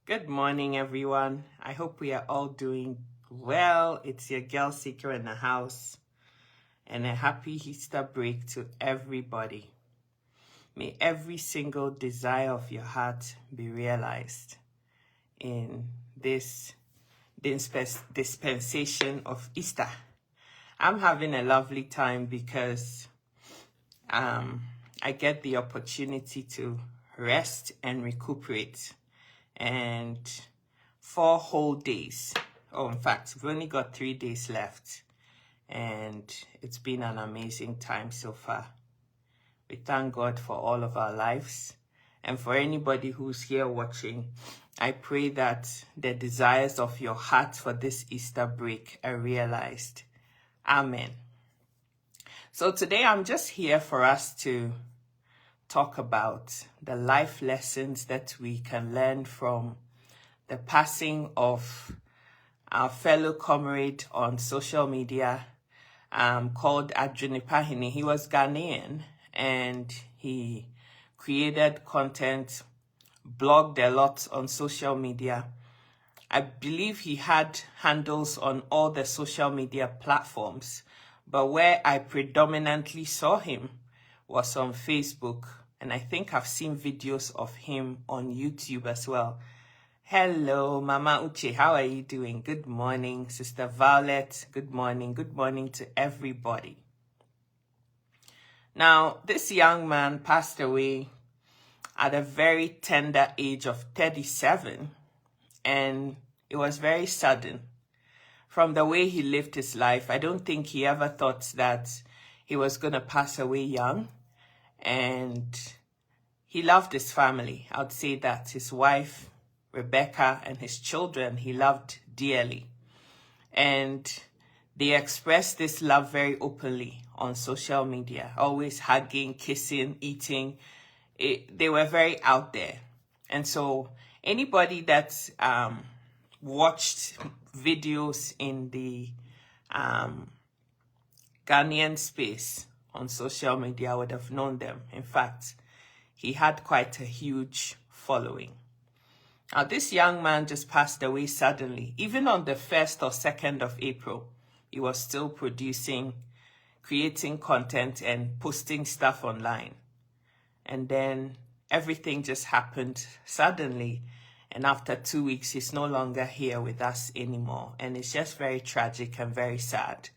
Good morning, everyone. I hope we are all doing well. It's your girl Seeker in the house, and a happy Easter break to everybody. May every single desire of your heart be realized in this dispensation of Easter. I'm having a lovely time because I get the opportunity to rest and recuperate. And 4 whole days. Oh, in fact, we've only got 3 days left. And it's been an amazing time so far. We thank God for all of our lives. And for anybody who's here watching, I pray that the desires of your heart for this Easter break are realized. Amen. So today I'm just here for us to talk about the life lessons that we can learn from the passing of our fellow comrade on social media called Adwenepahene. He was Ghanaian and he created content, blogged a lot on social media. I believe he had handles on all the social media platforms, but where I predominantly saw him was on Facebook. And I think I've seen videos of him on YouTube as well. Hello, Mama Uche. How are you doing? Good morning, Sister Violet. Good morning. Good morning to everybody. Now, this young man passed away at a very tender age of 37. And it was very sudden. From the way he lived his life, I don't think he ever thought that he was going to pass away young. And he loved his family. I would say that his wife, Rebecca, and his children, he loved dearly. And they expressed this love very openly on social media, always hugging, kissing, eating. They were very out there. And so anybody that watched videos in the Ghanaian space on social media would have known them. In fact, he had quite a huge following. Now, this young man just passed away suddenly. Even on the 1st or 2nd of April, he was still producing, creating content and posting stuff online. And then everything just happened suddenly. And after 2 weeks, he's no longer here with us anymore. And it's just very tragic and very sad.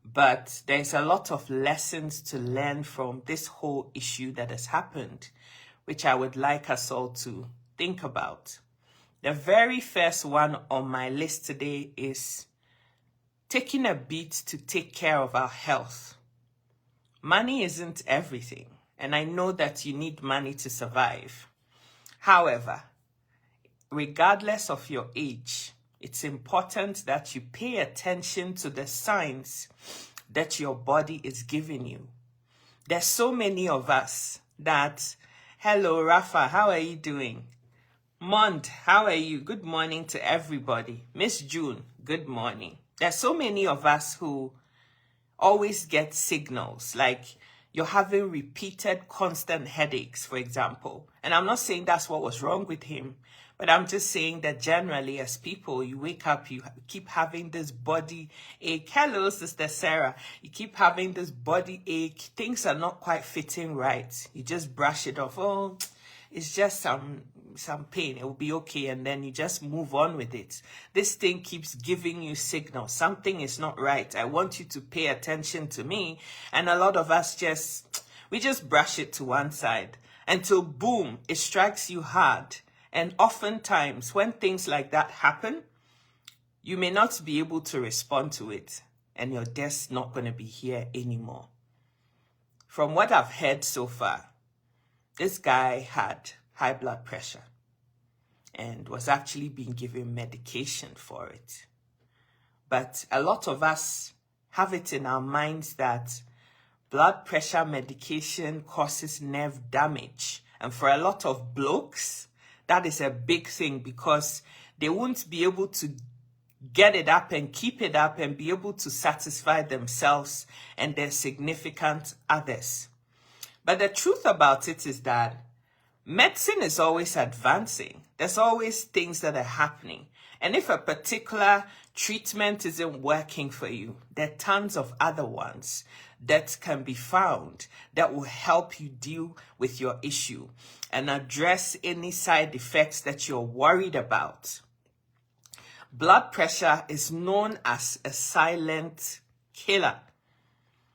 But there's a lot of lessons to learn from this whole issue that has happened, which I would like us all to think about. The very first one on my list today is taking a beat to take care of our health. Money isn't everything, and I know that you need money to survive. However, regardless of your age, it's important that you pay attention to the signs that your body is giving you. There's so many of us that, hello, Rafa, how are you doing? Mont, how are you? Good morning to everybody. Miss June, good morning. There's so many of us who always get signals, like you're having repeated constant headaches, for example. And I'm not saying that's what was wrong with him, but I'm just saying that generally as people, you wake up, you keep having this body ache. Hello, Sister Sarah. You keep having this body ache. Things are not quite fitting right. You just brush it off. Oh, it's just some pain. It will be okay. And then you just move on with it. This thing keeps giving you signals. Something is not right. I want you to pay attention to me. And a lot of us we just brush it to one side until boom, it strikes you hard. And oftentimes, when things like that happen, you may not be able to respond to it, and you're just not going to be here anymore. From what I've heard so far, this guy had high blood pressure and was actually being given medication for it. But a lot of us have it in our minds that blood pressure medication causes nerve damage. And for a lot of blokes, that is a big thing because they won't be able to get it up and keep it up and be able to satisfy themselves and their significant others. But the truth about it is that Medicine is always advancing. There's always things that are happening. And if a particular treatment isn't working for you, there are tons of other ones that can be found that will help you deal with your issue and address any side effects that you're worried about. Blood pressure is known as a silent killer.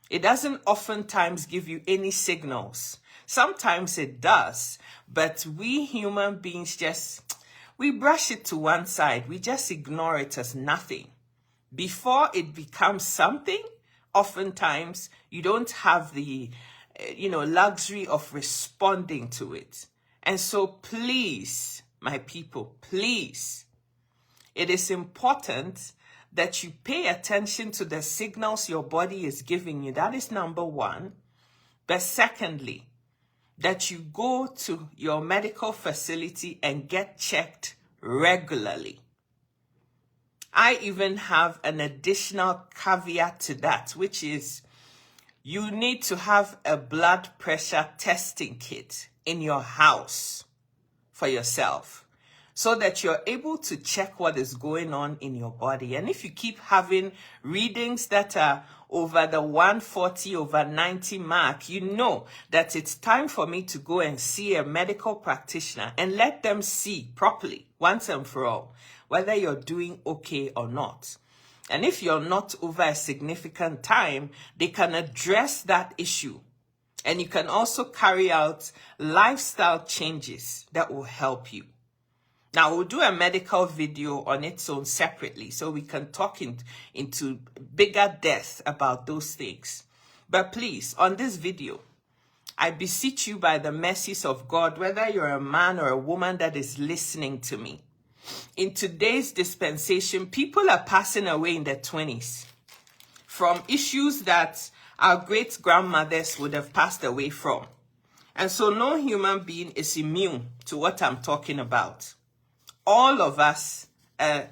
It doesn't oftentimes give you any signals. Sometimes it does, but we human beings we brush it to one side. We just ignore it as nothing. Before it becomes something, oftentimes you don't have the, luxury of responding to it. And so please, my people, please, it is important that you pay attention to the signals your body is giving you. That is number one. But secondly, that you go to your medical facility and get checked regularly. I even have an additional caveat to that, which is you need to have a blood pressure testing kit in your house for yourself so that you're able to check what is going on in your body. And if you keep having readings that are over the 140/90 mark, you know that it's time for me to go and see a medical practitioner and let them see properly, once and for all, whether you're doing okay or not. And if you're not over a significant time, they can address that issue. And you can also carry out lifestyle changes that will help you. Now, we'll do a medical video on its own separately so we can talk into bigger depth about those things. But please, on this video, I beseech you by the mercies of God, whether you're a man or a woman that is listening to me, in today's dispensation, people are passing away in their 20s from issues that our great-grandmothers would have passed away from. And so no human being is immune to what I'm talking about. All of us, it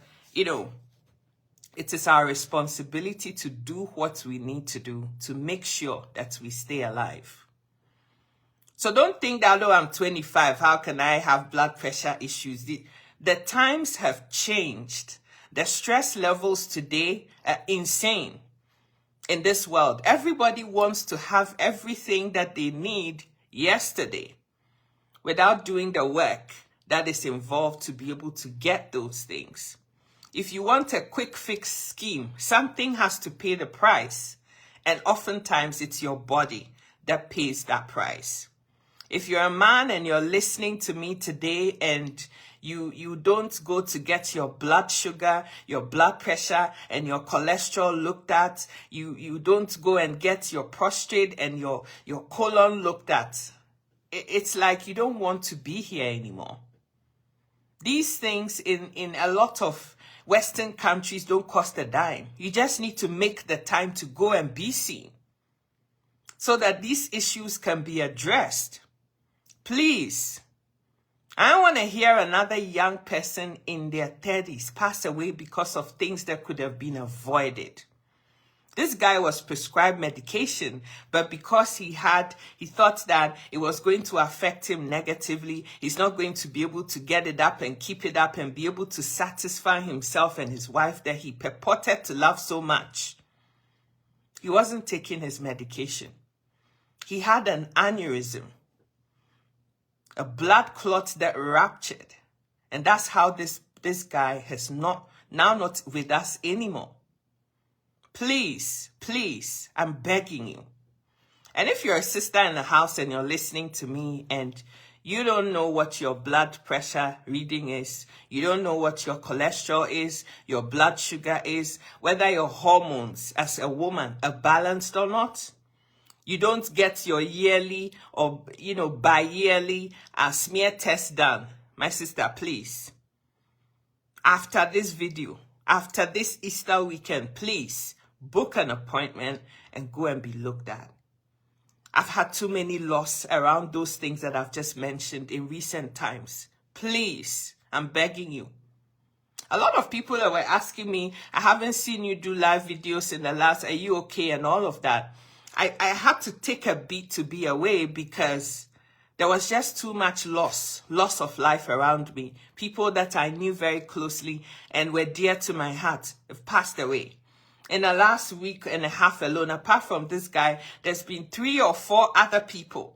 is our responsibility to do what we need to do to make sure that we stay alive. So don't think that, although I'm 25, how can I have blood pressure issues? The times have changed. The stress levels today are insane in this world. Everybody wants to have everything that they need yesterday without doing the work that is involved to be able to get those things. If you want a quick fix scheme, something has to pay the price. And oftentimes it's your body that pays that price. If you're a man and you're listening to me today and you don't go to get your blood sugar, your blood pressure, and your cholesterol looked at, you don't go and get your prostate and your colon looked at, it's like you don't want to be here anymore. These things in a lot of Western countries don't cost a dime. You just need to make the time to go and be seen so that these issues can be addressed. Please, I don't want to hear another young person in their 30s pass away because of things that could have been avoided. This guy was prescribed medication, but because he thought that it was going to affect him negatively, he's not going to be able to get it up and keep it up and be able to satisfy himself and his wife that he purported to love so much. He wasn't taking his medication. He had an aneurysm, a blood clot that ruptured. And that's how this guy has not with us anymore. Please, please, I'm begging you. And if you're a sister in the house and you're listening to me and you don't know what your blood pressure reading is, you don't know what your cholesterol is, your blood sugar is, whether your hormones as a woman are balanced or not, you don't get your yearly or, bi-yearly smear test done, my sister, please. After this video, after this Easter weekend, please book an appointment and go and be looked at. I've had too many loss around those things that I've just mentioned in recent times. Please, I'm begging you. A lot of people that were asking me, I haven't seen you do live videos in the last, are you okay, and all of that. I had to take a beat to be away because There was just too much loss of life around me. People that I knew very closely and were dear to my heart have passed away. In the last week and a half alone, apart from this guy, there's been 3 or 4 other people,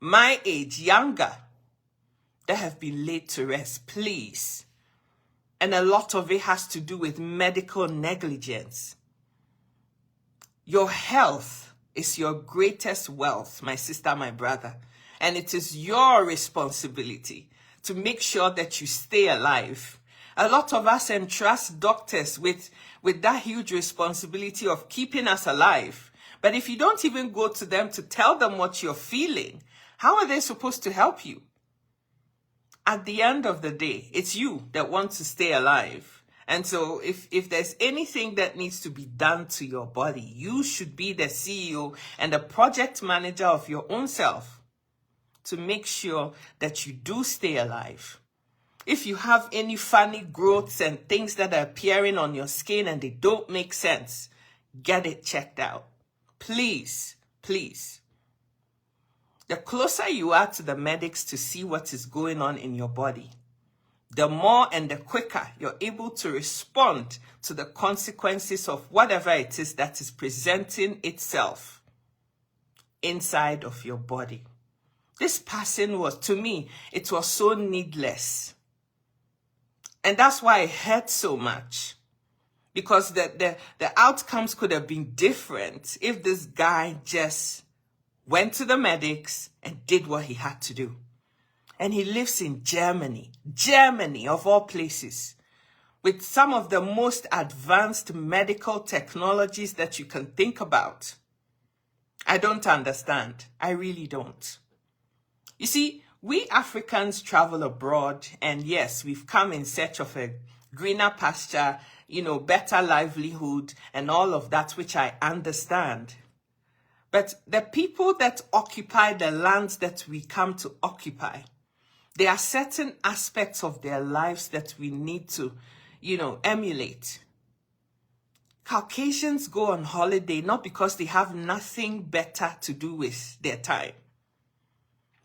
my age, younger, that have been laid to rest. Please. And a lot of it has to do with medical negligence. Your health is your greatest wealth, my sister, my brother. And it is your responsibility to make sure that you stay alive. A lot of us entrust doctors with that huge responsibility of keeping us alive. But if you don't even go to them to tell them what you're feeling, how are they supposed to help you? At the end of the day, it's you that want to stay alive. And so if there's anything that needs to be done to your body, you should be the CEO and the project manager of your own self to make sure that you do stay alive. If you have any funny growths and things that are appearing on your skin and they don't make sense, get it checked out. Please, please. The closer you are to the medics to see what is going on in your body, the more and the quicker you're able to respond to the consequences of whatever it is that is presenting itself inside of your body. This passing was, to me, it was so needless. And that's why it hurt so much. Because the outcomes could have been different if this guy just went to the medics and did what he had to do. And he lives in Germany. Germany, of all places. With some of the most advanced medical technologies that you can think about. I don't understand. I really don't. You see, we Africans travel abroad, and yes, we've come in search of a greener pasture, better livelihood, and all of that, which I understand. But the people that occupy the lands that we come to occupy, there are certain aspects of their lives that we need to, emulate. Caucasians go on holiday not because they have nothing better to do with their time,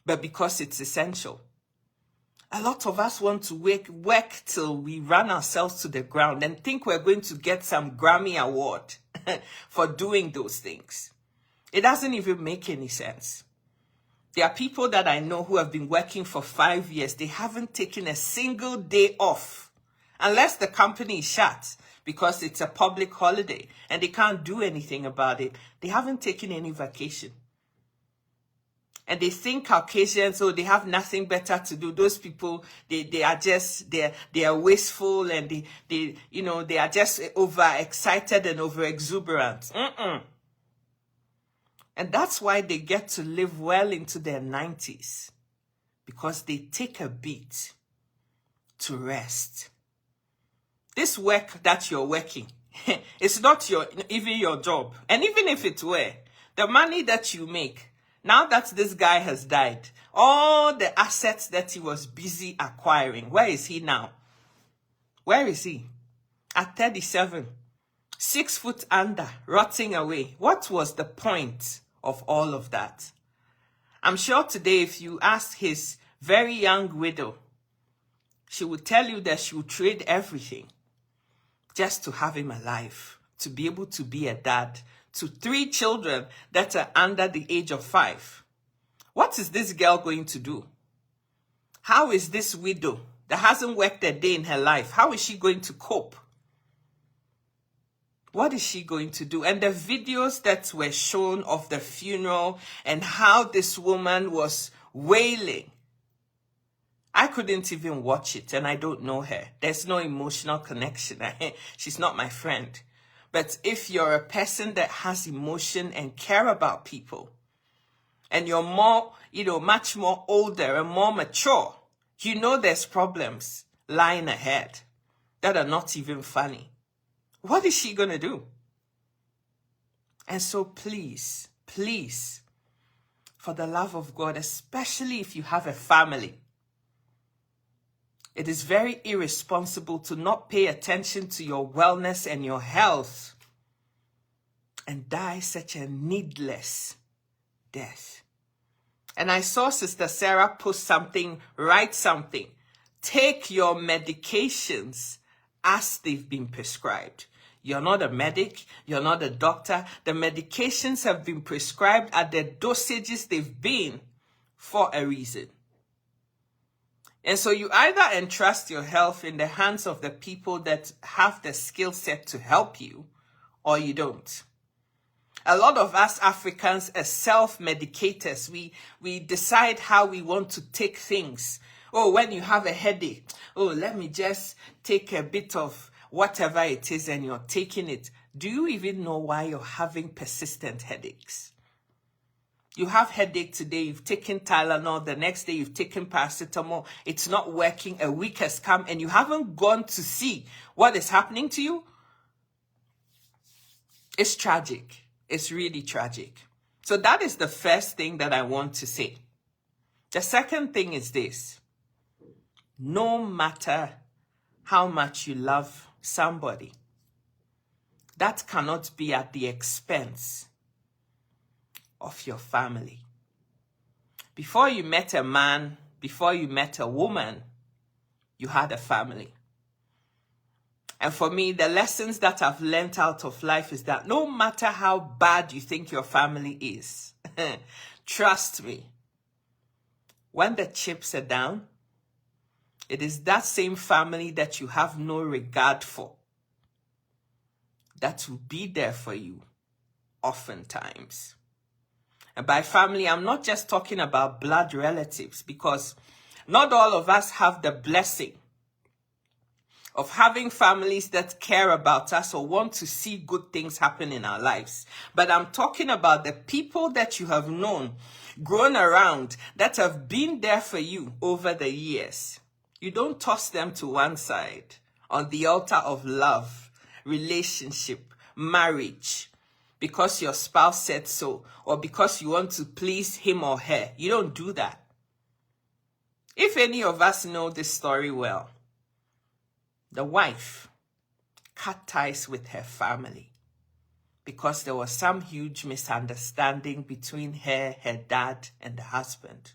but because it's essential. A lot of us want to work till we run ourselves to the ground and think we're going to get some Grammy award for doing those things. It doesn't even make any sense. There are people that I know who have been working for 5 years. They haven't taken a single day off unless the company is shut because it's a public holiday and they can't do anything about it. They haven't taken any vacation. And they think Caucasians, they have nothing better to do. Those people, they are wasteful and they are just overexcited and overexuberant. And that's why they get to live well into their 90s. Because they take a beat to rest. This work that you're working, it's not even your job. And even if it were, the money that you make, now that this guy has died, all the assets that he was busy acquiring, where is he now? Where is he? At 37, 6 foot under, rotting away. What was the point of all of that? I'm sure today if you ask his very young widow, she would tell you that she would trade everything just to have him alive, to be able to be a dad to 3 children that are under the age of 5. What is this girl going to do? How is this widow that hasn't worked a day in her life, how is she going to cope? What is she going to do? And the videos that were shown of the funeral and how this woman was wailing, I couldn't even watch it, and I don't know her. There's no emotional connection. She's not my friend. But if you're a person that has emotion and care about people, and you're more, much more older and more mature, there's problems lying ahead that are not even funny. What is she going to do? And so please, please, for the love of God, especially if you have a family, it is very irresponsible to not pay attention to your wellness and your health and die such a needless death. And I saw Sister Sarah post something, write something. Take your medications as they've been prescribed. You're not a medic. You're not a doctor. The medications have been prescribed at the dosages they've been for a reason. And so you either entrust your health in the hands of the people that have the skill set to help you, or you don't. A lot of us Africans are self-medicators. We decide how we want to take things. Oh, when you have a headache, oh, let me just take a bit of whatever it is, and you're taking it. Do you even know why you're having persistent headaches? You have headache today, you've taken Tylenol, the next day you've taken paracetamol, it's not working, a week has come, and you haven't gone to see what is happening to you? It's tragic. It's really tragic. So that is the first thing that I want to say. The second thing is this. No matter how much you love somebody, that cannot be at the expense of your family. Before you met a man, before you met a woman, you had a family. And for me, the lessons that I've learned out of life is that no matter how bad you think your family is, trust me, when the chips are down, it is that same family that you have no regard for that will be there for you oftentimes. And by family, I'm not just talking about blood relatives, because not all of us have the blessing of having families that care about us or want to see good things happen in our lives. But I'm talking about the people that you have known, grown around, that have been there for you over the years. You don't toss them to one side on the altar of love, relationship, marriage, because your spouse said so, or because you want to please him or her. You don't do that. If any of us know this story well, the wife cut ties with her family because there was some huge misunderstanding between her dad, and the husband.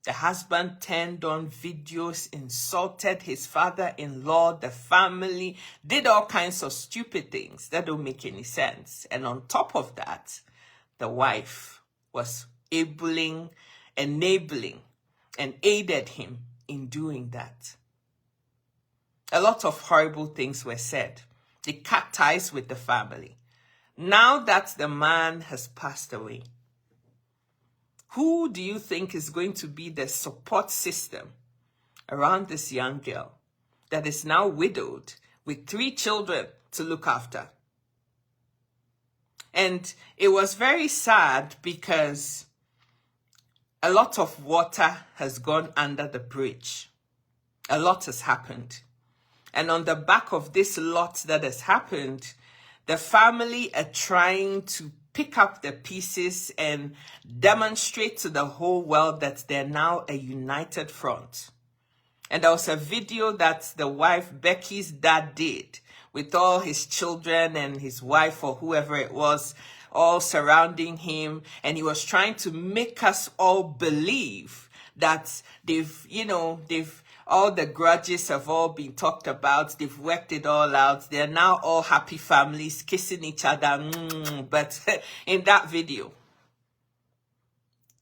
The husband turned on videos, insulted his father-in-law, the family, did all kinds of stupid things that don't make any sense. And on top of that, the wife was enabling, and aided him in doing that. A lot of horrible things were said. They cut ties with the family. Now that the man has passed away, who do you think is going to be the support system around this young girl that is now widowed with 3 children to look after? And it was very sad because a lot of water has gone under the bridge. A lot has happened. And on the back of this lot that has happened, the family are trying to pick up the pieces and demonstrate to the whole world that they're now a united front. And there was a video that the wife, Becky's dad, did with all his children and his wife or whoever it was, all surrounding him. And he was trying to make us all believe that all the grudges have all been talked about. They've worked it all out. They're now all happy families, kissing each other. But in that video,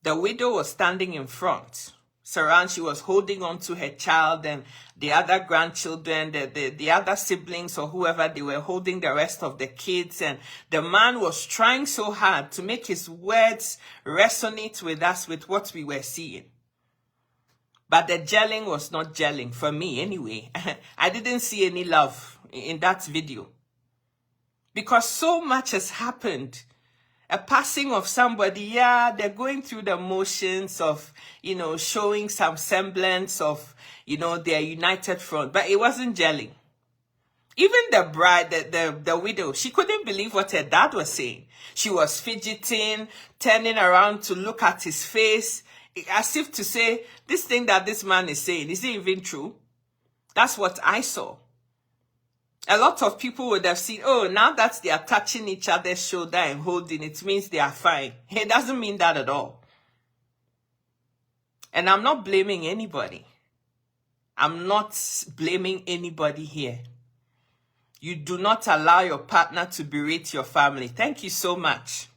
the widow was standing in front. She was holding on to her child, and the other grandchildren, the other siblings or whoever, they were holding the rest of the kids. And the man was trying so hard to make his words resonate with us, with what we were seeing. But the gelling was not gelling, for me anyway. I didn't see any love in that video. Because so much has happened. A passing of somebody, they're going through the motions of, showing some semblance of, their united front. But it wasn't gelling. Even the bride, the widow, she couldn't believe what her dad was saying. She was fidgeting, turning around to look at his face, as if to say, this thing that this man is saying, is it even true? That's what I saw. A lot of people would have seen, oh, now that they are touching each other's shoulder and holding, it means they are fine. It doesn't mean that at all. And I'm not blaming anybody. I'm not blaming anybody here. You do not allow your partner to berate your family. Thank you so much.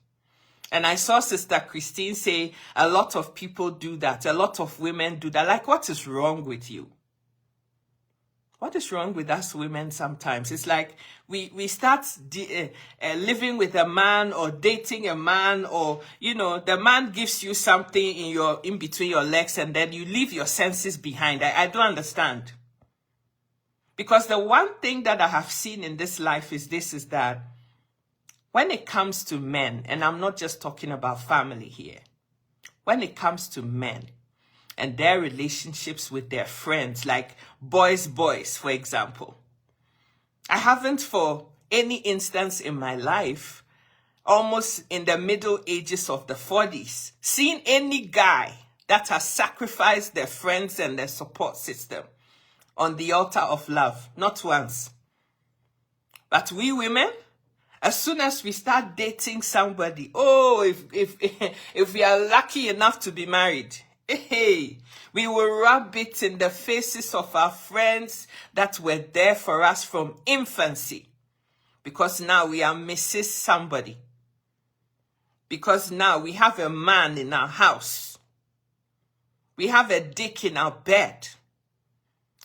And I saw Sister Christine say a lot of people do that. A lot of women do that. Like, what is wrong with you? What is wrong with us women sometimes? It's like we start living with a man or dating a man, or, you know, the man gives you something in between your legs and then you leave your senses behind. I don't understand. Because the one thing that I have seen in this life is that when it comes to men, and I'm not just talking about family here, when it comes to men and their relationships with their friends, like boys, for example, I haven't for any instance in my life, almost in the middle ages of the 40s, seen any guy that has sacrificed their friends and their support system on the altar of love. Not once. But we women, as soon as we start dating somebody, if we are lucky enough to be married, hey, we will rub it in the faces of our friends that were there for us from infancy. Because now we are Mrs. Somebody. Because now we have a man in our house. We have a dick in our bed.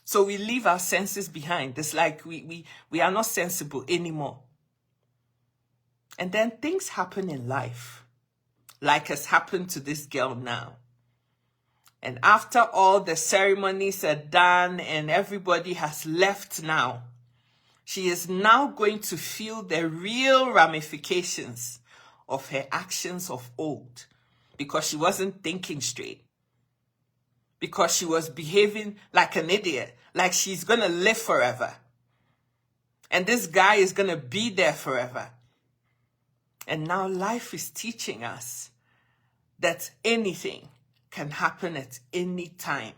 So we leave our senses behind. It's like we are not sensible anymore. And then things happen in life, like has happened to this girl now. And after all the ceremonies are done and everybody has left now, she is now going to feel the real ramifications of her actions of old, because she wasn't thinking straight. Because she was behaving like an idiot, like she's going to live forever. And this guy is going to be there forever. And now life is teaching us that anything can happen at any time.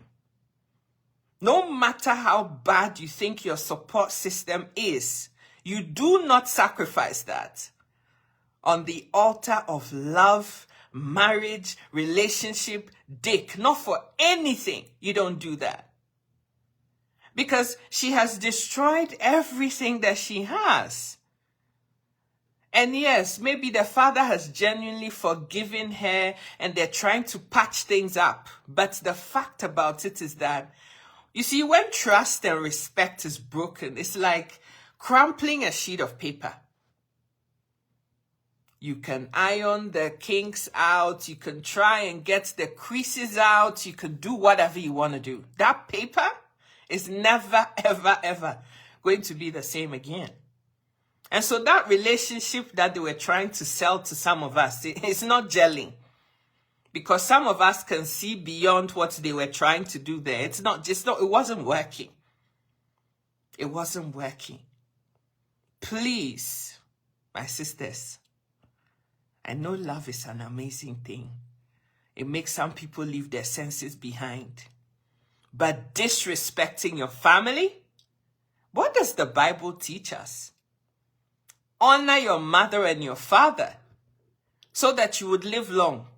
No matter how bad you think your support system is, you do not sacrifice that on the altar of love, marriage, relationship, dick. Not for anything. You don't do that. Because she has destroyed everything that she has. And yes, maybe the father has genuinely forgiven her and they're trying to patch things up. But the fact about it is that, you see, when trust and respect is broken, it's like crumpling a sheet of paper. You can iron the kinks out. You can try and get the creases out. You can do whatever you want to do. That paper is never, ever, ever going to be the same again. And so that relationship that they were trying to sell to some of us, it's not gelling. Because some of us can see beyond what they were trying to do there. It wasn't working. It wasn't working. Please, my sisters, I know love is an amazing thing. It makes some people leave their senses behind. But disrespecting your family? What does the Bible teach us? Honor your mother and your father so that you would live long.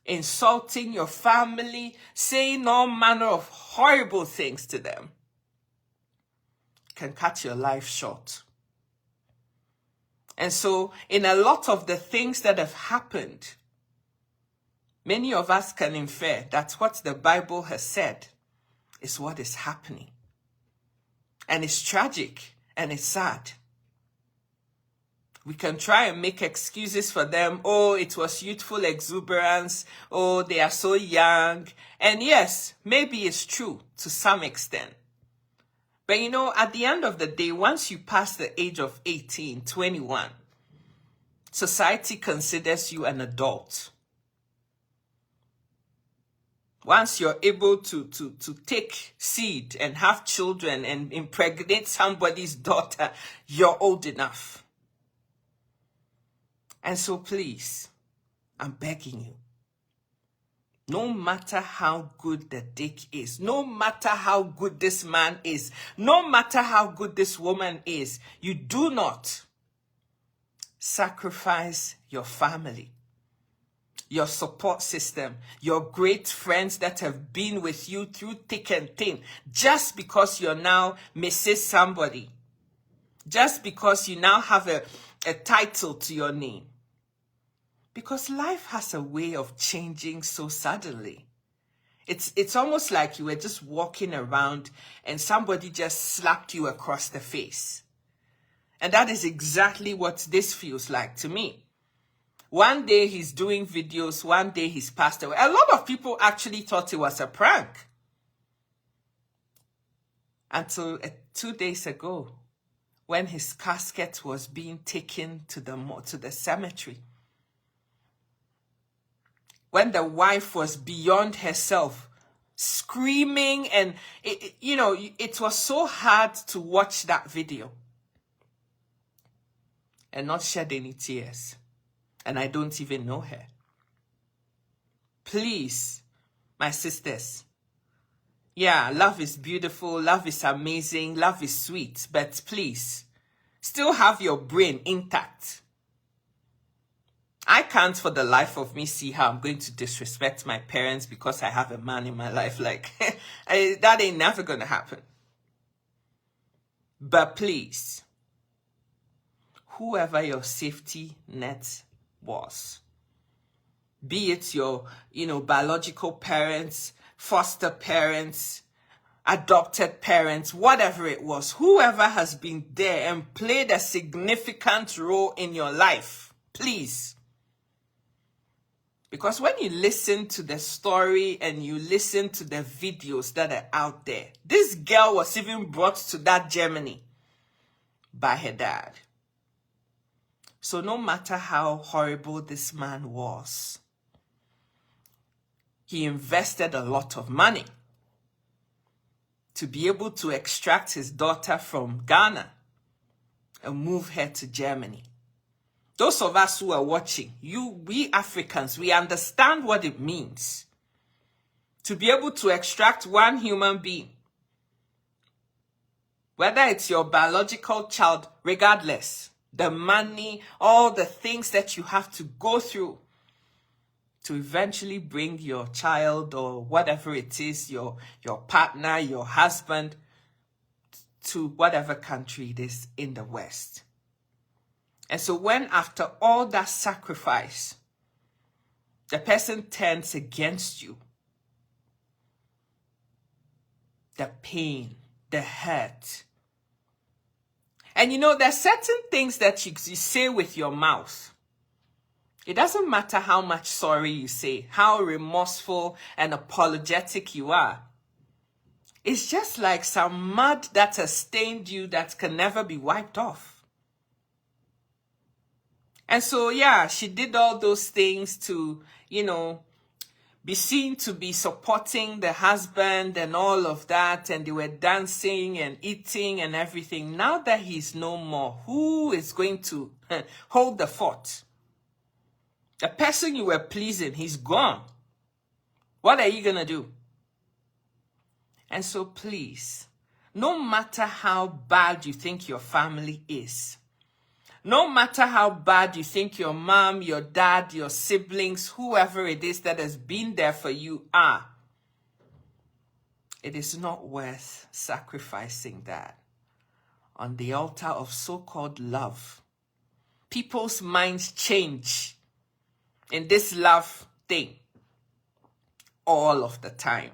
Insulting your family, saying all manner of horrible things to them can cut your life short. And so, in a lot of the things that have happened, many of us can infer that what the Bible has said is what is happening. And it's tragic and it's sad. We can try and make excuses for them. Oh, it was youthful exuberance. Oh, they are so young. And yes, maybe it's true to some extent. But you know, at the end of the day, once you pass the age of 18, 21, society considers you an adult. Once you're able to take seed and have children and impregnate somebody's daughter, you're old enough. And so please, I'm begging you, no matter how good the dick is, no matter how good this man is, no matter how good this woman is, you do not sacrifice your family your support system, your great friends that have been with you through thick and thin, just because you're now Mrs. Somebody, just because you now have a title to your name. Because life has a way of changing so suddenly. It's almost like you were just walking around and somebody just slapped you across the face. And that is exactly what this feels like to me. One day he's doing videos, one day he's passed away. A lot of people actually thought it was a prank. Until 2 days ago, when his casket was being taken to the cemetery. When the wife was beyond herself, screaming, and it was so hard to watch that video and not shed any tears. And I don't even know her. Please, my sisters. Yeah, love is beautiful, love is amazing, love is sweet, but please, still have your brain intact. I can't for the life of me see how I'm going to disrespect my parents because I have a man in my life. Like, that ain't never going to happen. But please, whoever your safety net was, be it your, biological parents, foster parents, adopted parents, whatever it was, whoever has been there and played a significant role in your life, please. Because when you listen to the story and you listen to the videos that are out there, this girl was even brought to that Germany by her dad. So no matter how horrible this man was, he invested a lot of money to be able to extract his daughter from Ghana and move her to Germany. Those of us who are watching, we Africans, we understand what it means to be able to extract one human being, whether it's your biological child, regardless, the money, all the things that you have to go through to eventually bring your child or whatever it is, your partner, your husband, to whatever country it is in the West. And so when after all that sacrifice, the person turns against you, the pain, the hurt. And there's certain things that you say with your mouth. It doesn't matter how much sorry you say, how remorseful and apologetic you are. It's just like some mud that has stained you that can never be wiped off. And so, yeah, she did all those things to, be seen to be supporting the husband and all of that. And they were dancing and eating and everything. Now that he's no more, who is going to hold the fort? The person you were pleasing, he's gone. What are you going to do? And so please, no matter how bad you think your family is, no matter how bad you think your mom, your dad, your siblings, whoever it is that has been there for you are, it is not worth sacrificing that on the altar of so-called love. People's minds change in this love thing all of the time.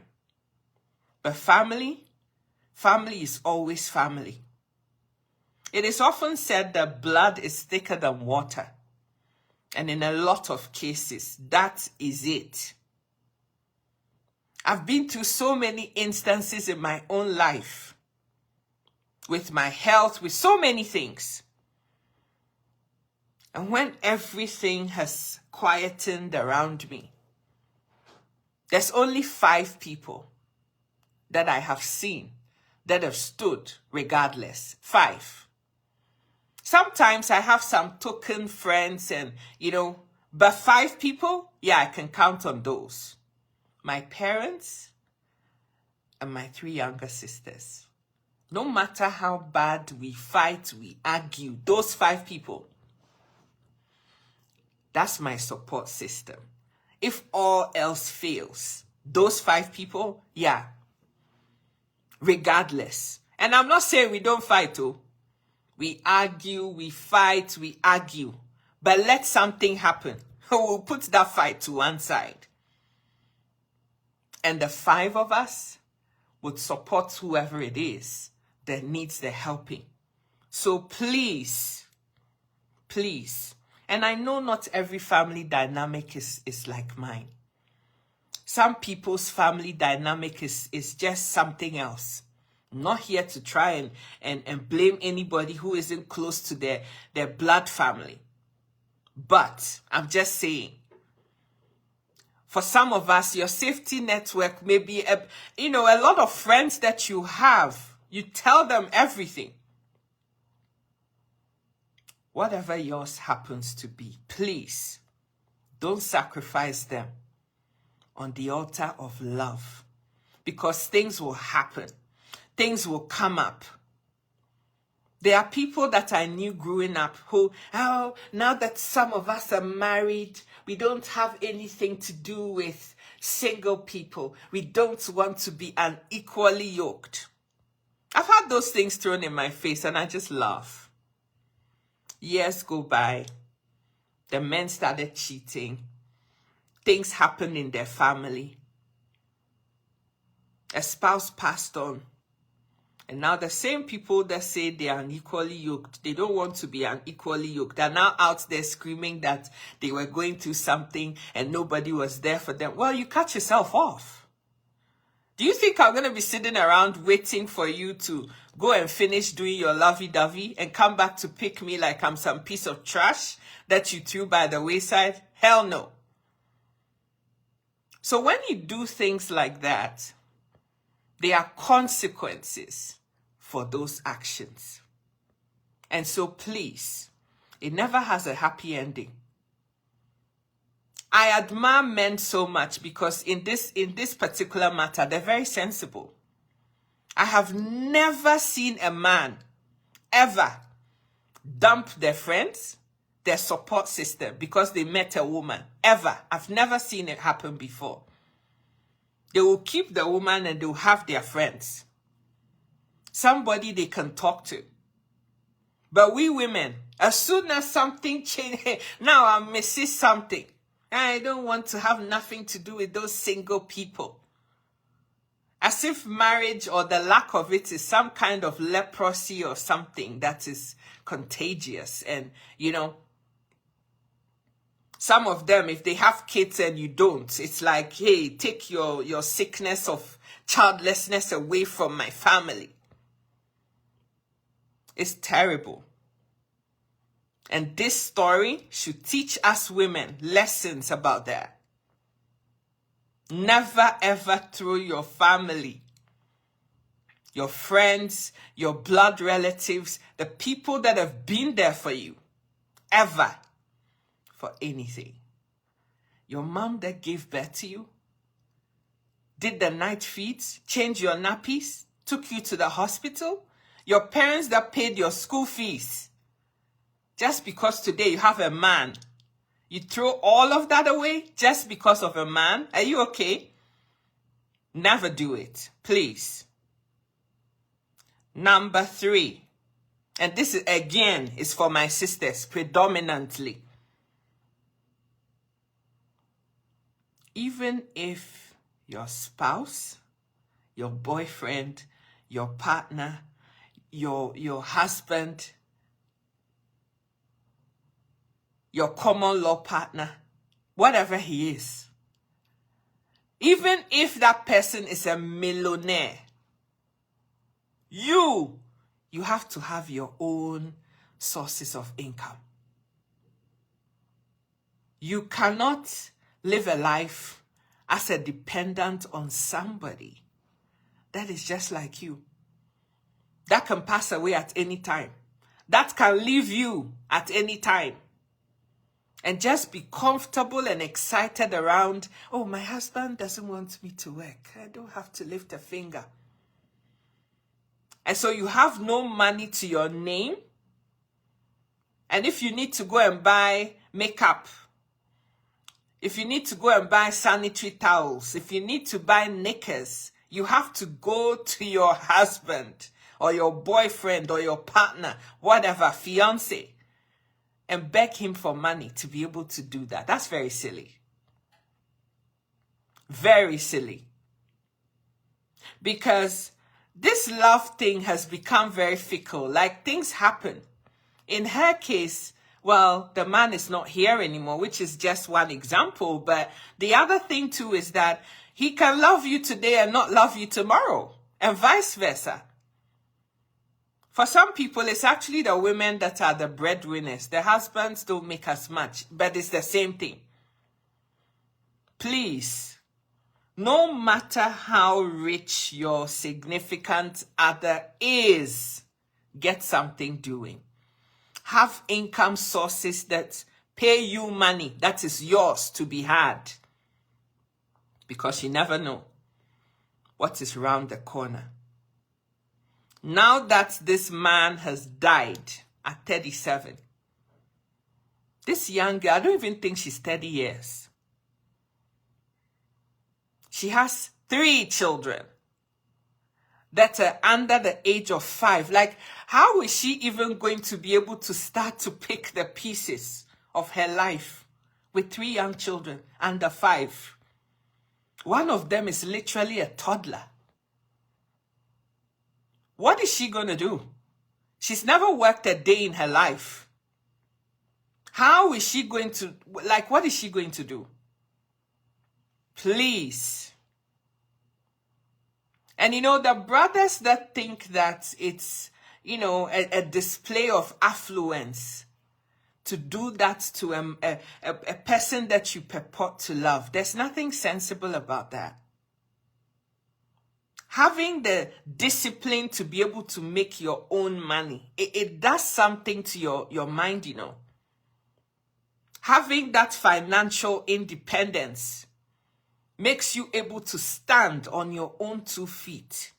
But family is always family. It is often said that blood is thicker than water. And in a lot of cases, that is it. I've been through so many instances in my own life, with my health, with so many things. And when everything has quietened around me, there's only 5 people that I have seen that have stood regardless. 5. Sometimes I have some token friends and, but 5 people, yeah, I can count on those. My parents and my 3 younger sisters. No matter how bad we fight, we argue, those 5 people, that's my support system. if all else fails. Those 5 people, yeah, regardless. And I'm not saying we don't fight, oh. We argue, we fight, we argue. But let something happen. We'll put that fight to one side. And the 5 of us would support whoever it is that needs the helping. So please, please, and I know not every family dynamic is like mine. Some people's family dynamic is just something else. I'm not here to try and blame anybody who isn't close to their blood family. But I'm just saying, for some of us, your safety network may be, a lot of friends that you have. You tell them everything. Whatever yours happens to be, please don't sacrifice them on the altar of love. Because things will happen. Things will come up. There are people that I knew growing up who, now that some of us are married, we don't have anything to do with single people. We don't want to be unequally yoked. I've had those things thrown in my face and I just laugh. Years go by. The men started cheating. Things happened in their family. A spouse passed on. And now the same people that say they are unequally yoked, they don't want to be unequally yoked, they're now out there screaming that they were going through something and nobody was there for them. Well, you cut yourself off. Do you think I'm going to be sitting around waiting for you to go and finish doing your lovey-dovey and come back to pick me like I'm some piece of trash that you threw by the wayside? Hell no. So when you do things like that, there are consequences for those actions. And so please, it never has a happy ending. I admire men so much because in this particular matter, they're very sensible. I have never seen a man ever dump their friends, their support system, because they met a woman. Ever. I've never seen it happen before. They will keep the woman and they will have their friends. Somebody they can talk to. But we women, as soon as something changes, now I'm missing something. I don't want to have nothing to do with those single people. As if marriage or the lack of it is some kind of leprosy or something that is contagious. And, some of them, if they have kids and you don't, it's like, hey, take your sickness of childlessness away from my family. It's terrible. And this story should teach us women lessons about that. Never ever throw your family, your friends, your blood relatives, the people that have been there for you, ever, for anything. Your mom that gave birth to you, did the night feeds, changed your nappies, took you to the hospital, your parents that paid your school fees. Just because today you have a man, you throw all of that away just because of a man? Are you okay? Never do it, please. Number 3, and this is, again, is for my sisters predominantly. Even if your spouse, your boyfriend, your partner, your husband, your common law partner, whatever he is, even if that person is a millionaire, you have to have your own sources of income. You cannot live a life as a dependent on somebody that is just like you. That can pass away at any time. That can leave you at any time. And just be comfortable and excited around, oh, my husband doesn't want me to work. I don't have to lift a finger. And so you have no money to your name. And if you need to go and buy makeup, If you need to go and buy sanitary towels, if you need to buy knickers, you have to go to your husband or your boyfriend or your partner, whatever, fiance, and beg him for money to be able to do that. That's very silly. Very silly. Because this love thing has become very fickle. Like, things happen. In her case, well, the man is not here anymore, which is just one example. But the other thing too is that he can love you today and not love you tomorrow, and vice versa. For some people, it's actually the women that are the breadwinners. The husbands don't make as much, but it's the same thing. Please, no matter how rich your significant other is, get something doing. Have income sources that pay you money that is yours to be had. Because you never know what is around the corner. Now that this man has died at 37, this young girl, I don't even think she's 30 years. She has 3 children that are under the age of 5. Like, how is she even going to be able to start to pick the pieces of her life with 3 young children under 5? One of them is literally a toddler. What is she going to do? She's never worked a day in her life. How is she going to, like, what is she going to do? Please. And you know, the brothers that think that it's, you know, a display of affluence to do that to a person that you purport to love, there's nothing sensible about that. Having the discipline to be able to make your own money, it does something to your mind, you know. Having that financial independence makes you able to stand on your own 2 feet.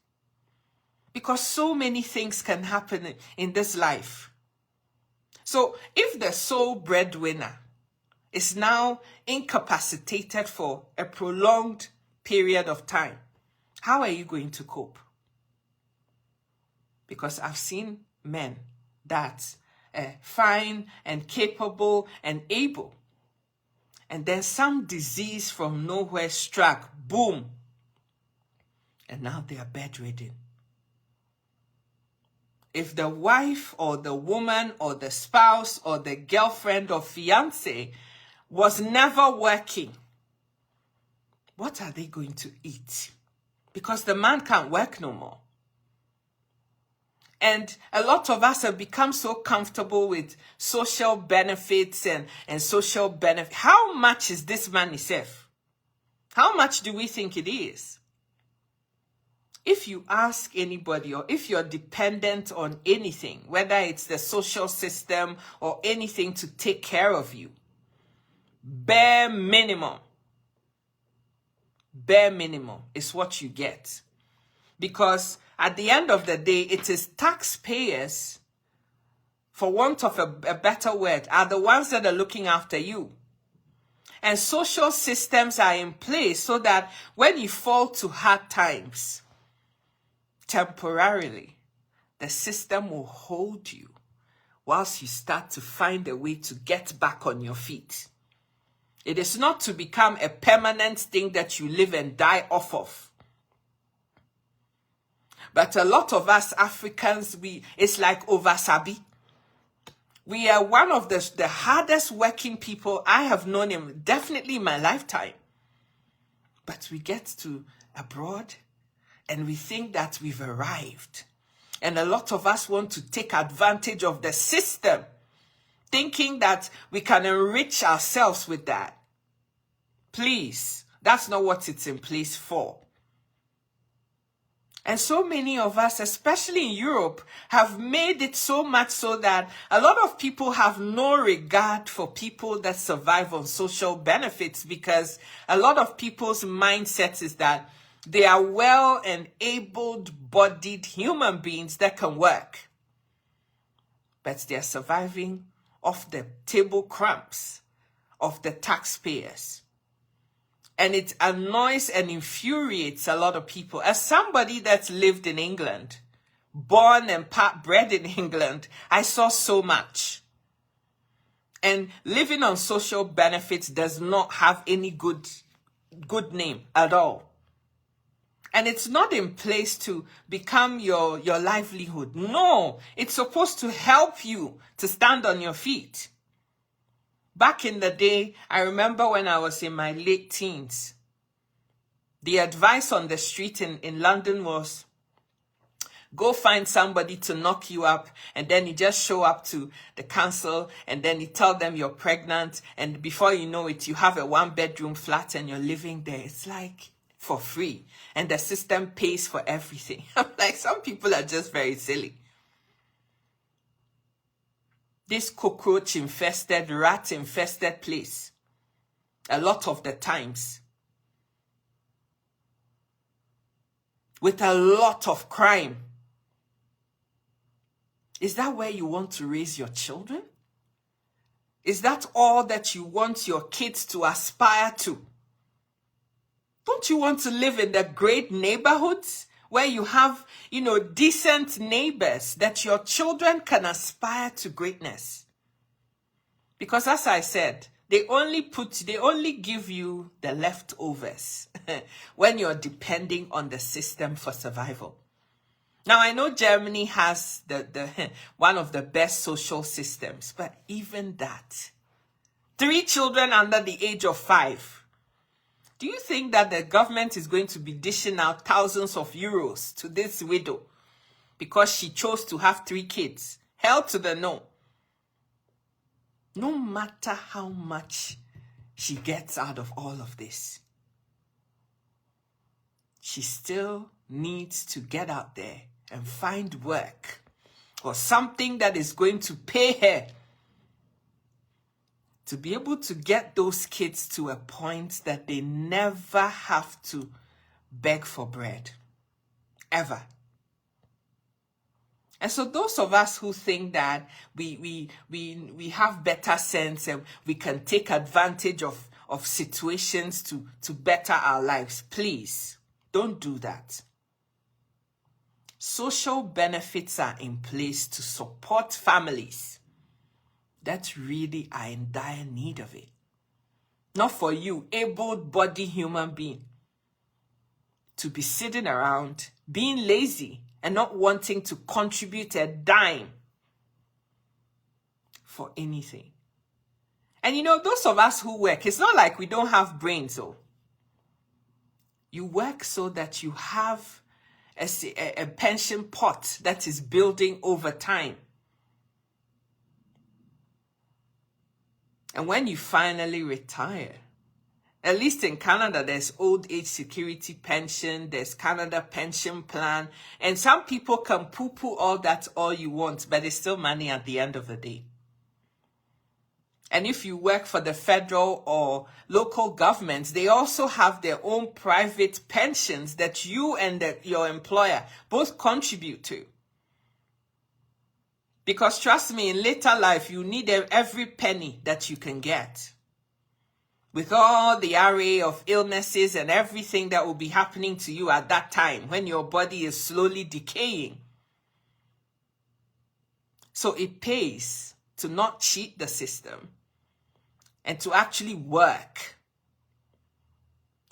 Because so many things can happen in this life. So if the sole breadwinner is now incapacitated for a prolonged period of time, how are you going to cope? Because I've seen men that are fine and capable and able. And then some disease from nowhere struck, boom. And now they are bedridden. If the wife or the woman or the spouse or the girlfriend or fiance was never working, what are they going to eat? Because the man can't work no more. And a lot of us have become so comfortable with social benefits and social benefits. How much is this money safe? How much do we think it is? If you ask anybody, or if you're dependent on anything, whether it's the social system or anything to take care of you, bare minimum is what you get. Because at the end of the day, it is taxpayers, for want of a better word, are the ones that are looking after you. And social systems are in place so that when you fall to hard times, temporarily, the system will hold you whilst you start to find a way to get back on your feet. It is not to become a permanent thing that you live and die off of. But a lot of us Africans, it's like over-sabi. We are one of the hardest working people I have known definitely in my lifetime. But we get to abroad and we think that we've arrived. And a lot of us want to take advantage of the system, thinking that we can enrich ourselves with that. Please, that's not what it's in place for. And so many of us, especially in Europe, have made it so much so that a lot of people have no regard for people that survive on social benefits, because a lot of people's mindset is that they are well and able-bodied human beings that can work. But they are surviving off the table crumbs of the taxpayers. And it annoys and infuriates a lot of people. As somebody that's lived in England, born and bred in England, I saw so much. And living on social benefits does not have any good name at all. And it's not in place to become your livelihood. No, it's supposed to help you to stand on your feet. Back in the day, I remember when I was in my late teens, the advice on the street in London was, go find somebody to knock you up, and then you just show up to the council, and then you tell them you're pregnant, and before you know it, you have a 1-bedroom flat and you're living there. It's like for free, and the system pays for everything. I'm like, some people are just very silly. This cockroach-infested, rat-infested place, a lot of the times, with a lot of crime. Is that where you want to raise your children? Is that all that you want your kids to aspire to? Don't you want to live in the great neighborhoods where you have, decent neighbors that your children can aspire to greatness? Because as I said, they only give you the leftovers when you're depending on the system for survival. Now, I know Germany has the one of the best social systems, but even that, 3 children under the age of 5. Do you think that the government is going to be dishing out thousands of euros to this widow because she chose to have 3 kids? Hell to the no. No matter how much she gets out of all of this, she still needs to get out there and find work or something that is going to pay her to be able to get those kids to a point that they never have to beg for bread, ever. And so those of us who think that we have better sense and we can take advantage of situations to better our lives, please don't do that. Social benefits are in place to support families that really are in dire need of it. Not for you, able-bodied human being, to be sitting around, being lazy, and not wanting to contribute a dime for anything. And those of us who work, it's not like we don't have brains, though. You work so that you have a pension pot that is building over time. And when you finally retire, at least in Canada, there's old age security pension, there's Canada pension plan, and some people can poo-poo all that all you want, but it's still money at the end of the day. And if you work for the federal or local governments, they also have their own private pensions that you and your employer both contribute to. Because trust me, in later life, you need every penny that you can get. With all the array of illnesses and everything that will be happening to you at that time when your body is slowly decaying. So it pays to not cheat the system and to actually work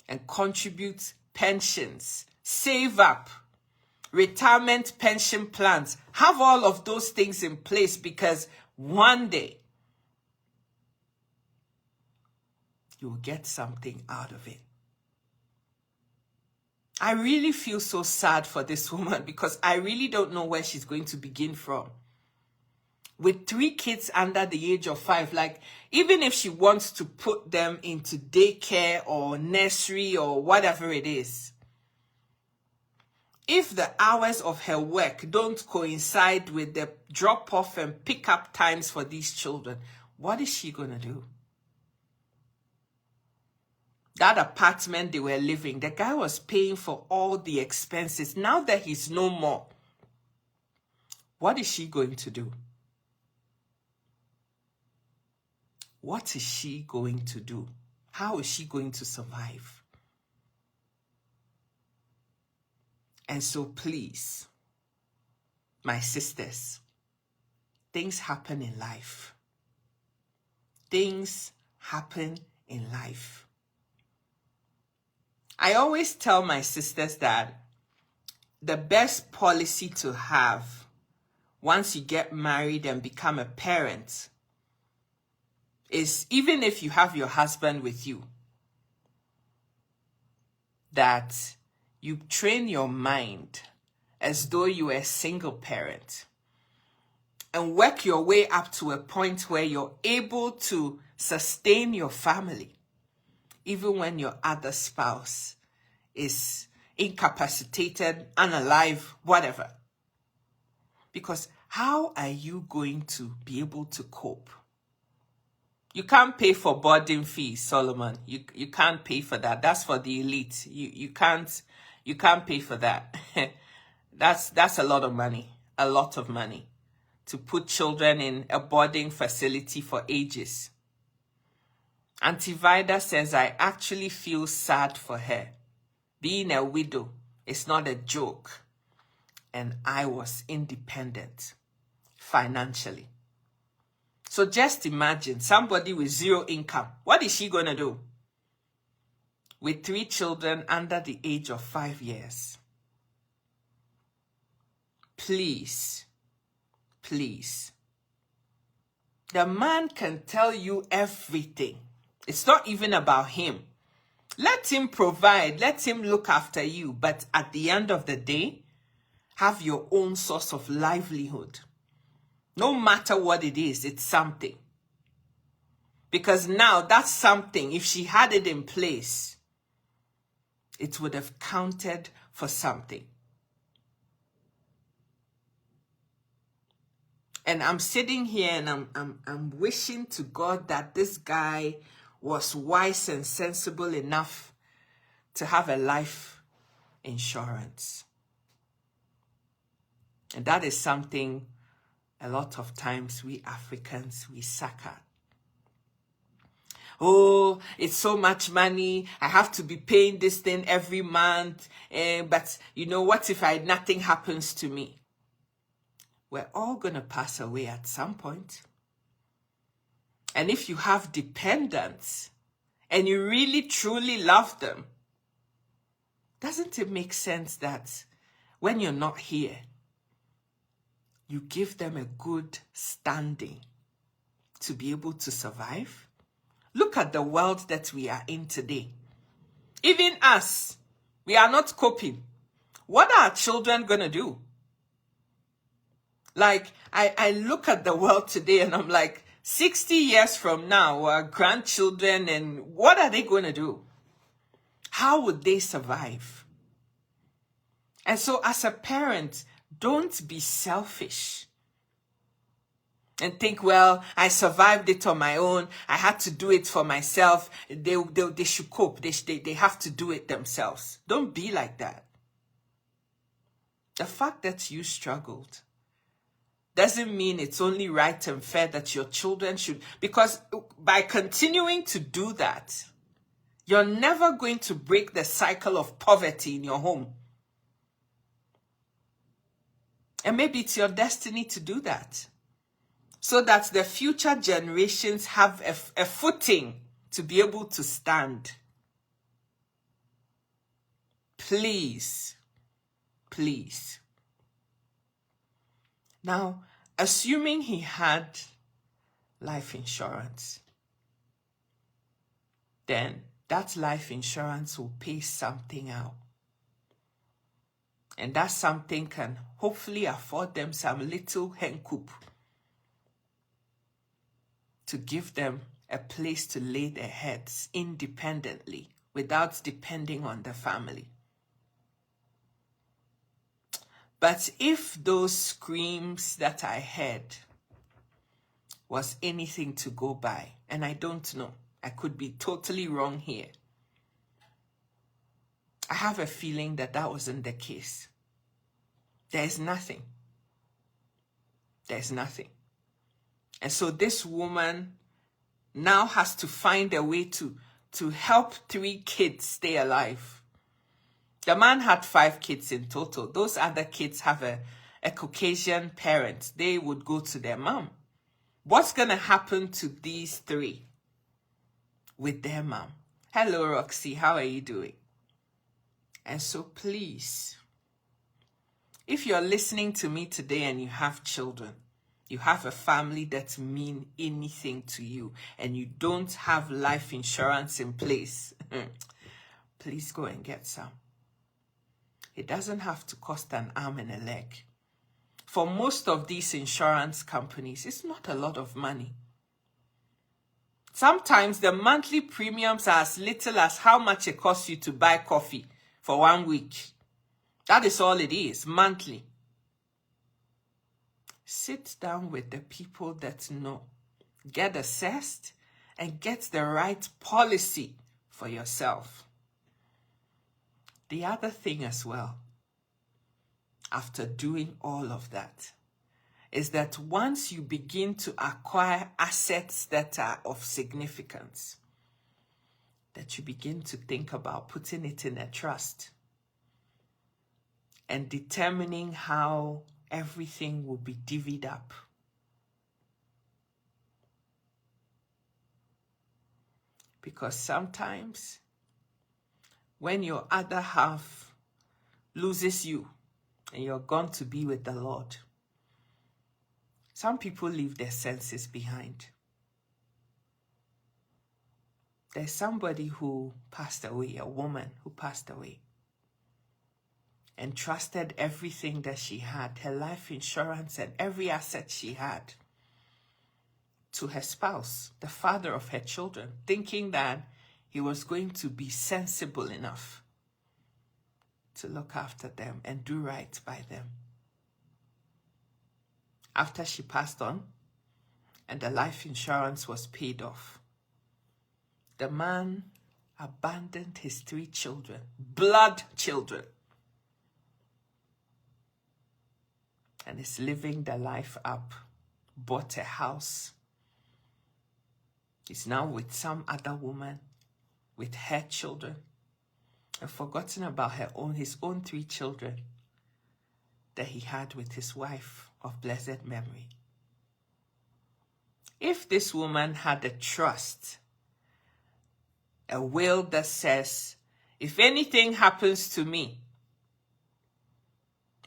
and contribute pensions, save up, retirement pension plans, have all of those things in place, because one day you'll get something out of it. I really feel so sad for this woman because I really don't know where she's going to begin from. With 3 kids under the age of 5, like, even if she wants to put them into daycare or nursery or whatever it is, if the hours of her work don't coincide with the drop-off and pick-up times for these children, what is she going to do? That apartment they were living, the guy was paying for all the expenses. Now that he's no more, what is she going to do? What is she going to do? How is she going to survive? And so please, my sisters, things happen in life. Things happen in life. I always tell my sisters that the best policy to have once you get married and become a parent is, even if you have your husband with you, that you train your mind as though you were a single parent and work your way up to a point where you're able to sustain your family, even when your other spouse is incapacitated, unalive, whatever. Because how are you going to be able to cope? You can't pay for boarding fees, Solomon. You can't pay for that. That's for the elite. You can't pay for that. That's a lot of money. A lot of money to put children in a boarding facility for ages. Auntie Vida says, I actually feel sad for her. Being a widow is not a joke. And I was independent financially. So just imagine somebody with zero income. What is she going to do? With 3 children under the age of 5 years. Please, please. The man can tell you everything. It's not even about him. Let him provide. Let him look after you. But at the end of the day, have your own source of livelihood. No matter what it is, it's something. Because now that's something, if she had it in place, it would have counted for something. And I'm sitting here and I'm wishing to God that this guy was wise and sensible enough to have a life insurance. And that is something a lot of times we Africans, we suck at. Oh, it's so much money. I have to be paying this thing every month. But you know, what if nothing happens to me? We're all going to pass away at some point. And if you have dependents and you really truly love them, doesn't it make sense that when you're not here, you give them a good standing to be able to survive? Look at the world that we are in today. Even us, we are not coping. What are our children going to do? Like, I look at the world today and I'm like, 60 years from now, our grandchildren, and what are they going to do? How would they survive? And so as a parent, don't be selfish and think, well, I survived it on my own. I had to do it for myself. They should cope. They have to do it themselves. Don't be like that. The fact that you struggled doesn't mean it's only right and fair that your children should. Because by continuing to do that, you're never going to break the cycle of poverty in your home. And maybe it's your destiny to do that, so that the future generations have a footing to be able to stand. Please, please. Now, assuming he had life insurance, then that life insurance will pay something out. And that something can hopefully afford them some little hen coop to give them a place to lay their heads independently without depending on the family. But if those screams that I heard was anything to go by, and I don't know, I could be totally wrong here. I have a feeling that that wasn't the case. There's nothing. There's nothing. And so this woman now has to find a way to help 3 kids stay alive. The man had 5 kids in total. Those other kids have a Caucasian parent. They would go to their mom. What's going to happen to these 3 with their mom? Hello, Roxy. How are you doing? And so please, if you're listening to me today and you have children, you have a family that mean anything to you, and you don't have life insurance in place, please go and get some. It doesn't have to cost an arm and a leg. For most of these insurance companies, it's not a lot of money. Sometimes the monthly premiums are as little as how much it costs you to buy coffee for 1 week. That is all it is, monthly. Sit down with the people that know. Get assessed and get the right policy for yourself. The other thing as well, after doing all of that, is that once you begin to acquire assets that are of significance, that you begin to think about putting it in a trust and determining how everything will be divvied up. Because sometimes when your other half loses you and you're gone to be with the Lord, some people leave their senses behind. There's somebody who passed away, a woman who passed away, and trusted everything that she had, her life insurance and every asset she had, to her spouse, the father of her children, thinking that he was going to be sensible enough to look after them and do right by them. After she passed on and the life insurance was paid off, the man abandoned his 3 children, blood children, and is living the life up, bought a house. He's now with some other woman, with her children, and forgotten about his own 3 children that he had with his wife of blessed memory. If this woman had a trust, a will that says, if anything happens to me,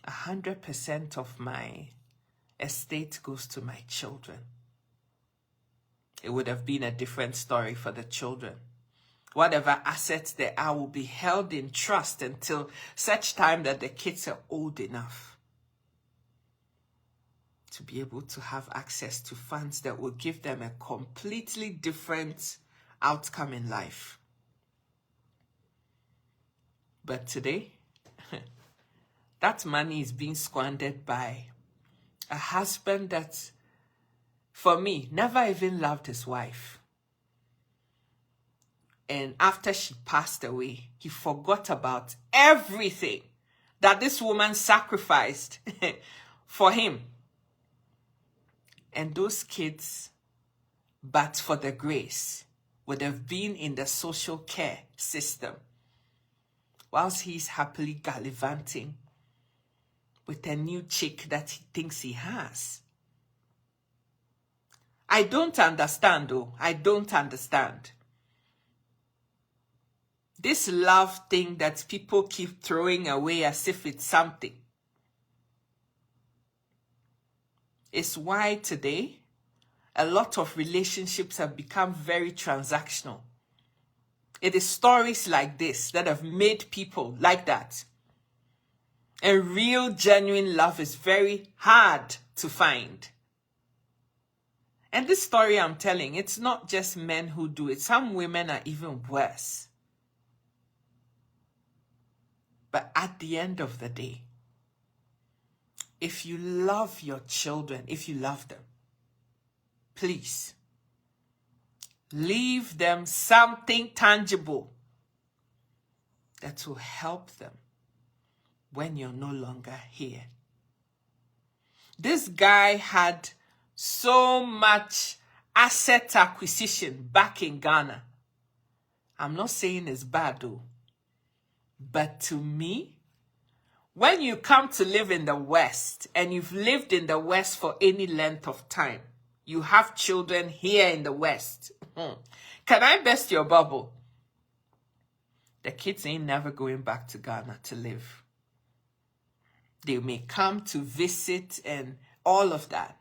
100% of my estate goes to my children, it would have been a different story for the children. Whatever assets there are will be held in trust until such time that the kids are old enough to be able to have access to funds that will give them a completely different outcome in life. But today, that money is being squandered by a husband that, for me, never even loved his wife. And after she passed away, he forgot about everything that this woman sacrificed for him. And those kids, but for the grace, would have been in the social care system, whilst he's happily gallivanting with a new chick that he thinks he has. I don't understand, though. I don't understand. This love thing that people keep throwing away as if it's something is why today a lot of relationships have become very transactional. It is stories like this that have made people like that. And real, genuine love is very hard to find. And this story I'm telling, it's not just men who do it. Some women are even worse. But at the end of the day, if you love your children, if you love them, please leave them something tangible that will help them when you're no longer here. This guy had so much asset acquisition back in Ghana. I'm not saying it's bad though, But to me, when you come to live in the West, and you've lived in the West for any length of time, you have children here in the West, can I burst your bubble? The kids ain't never going back to Ghana to live. They may come to visit and all of that,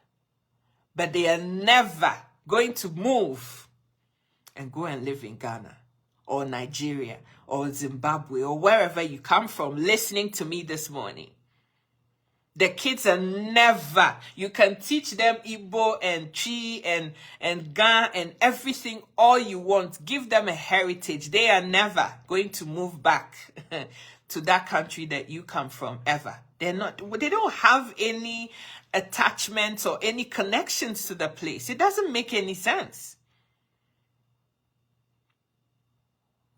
but they are never going to move and go and live in Ghana or Nigeria or Zimbabwe or wherever you come from listening to me this morning. The kids are never, you can teach them Igbo and Chi and Ga and everything all you want. Give them a heritage. They are never going to move back to that country that you come from ever. They don't have any attachments or any connections to the place. It doesn't make any sense.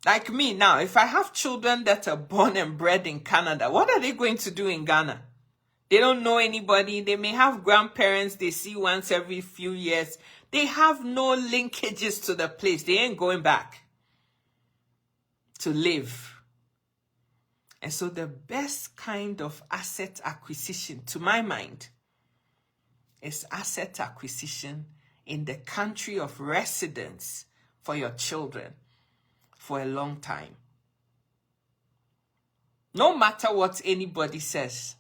Like me now, if I have children that are born and bred in Canada, what are they going to do in Ghana? They don't know anybody. They may have grandparents they see once every few years. They have no linkages to the place. They ain't going back to live. And so the best kind of asset acquisition, to my mind, is asset acquisition in the country of residence for your children for a long time. No matter what anybody says,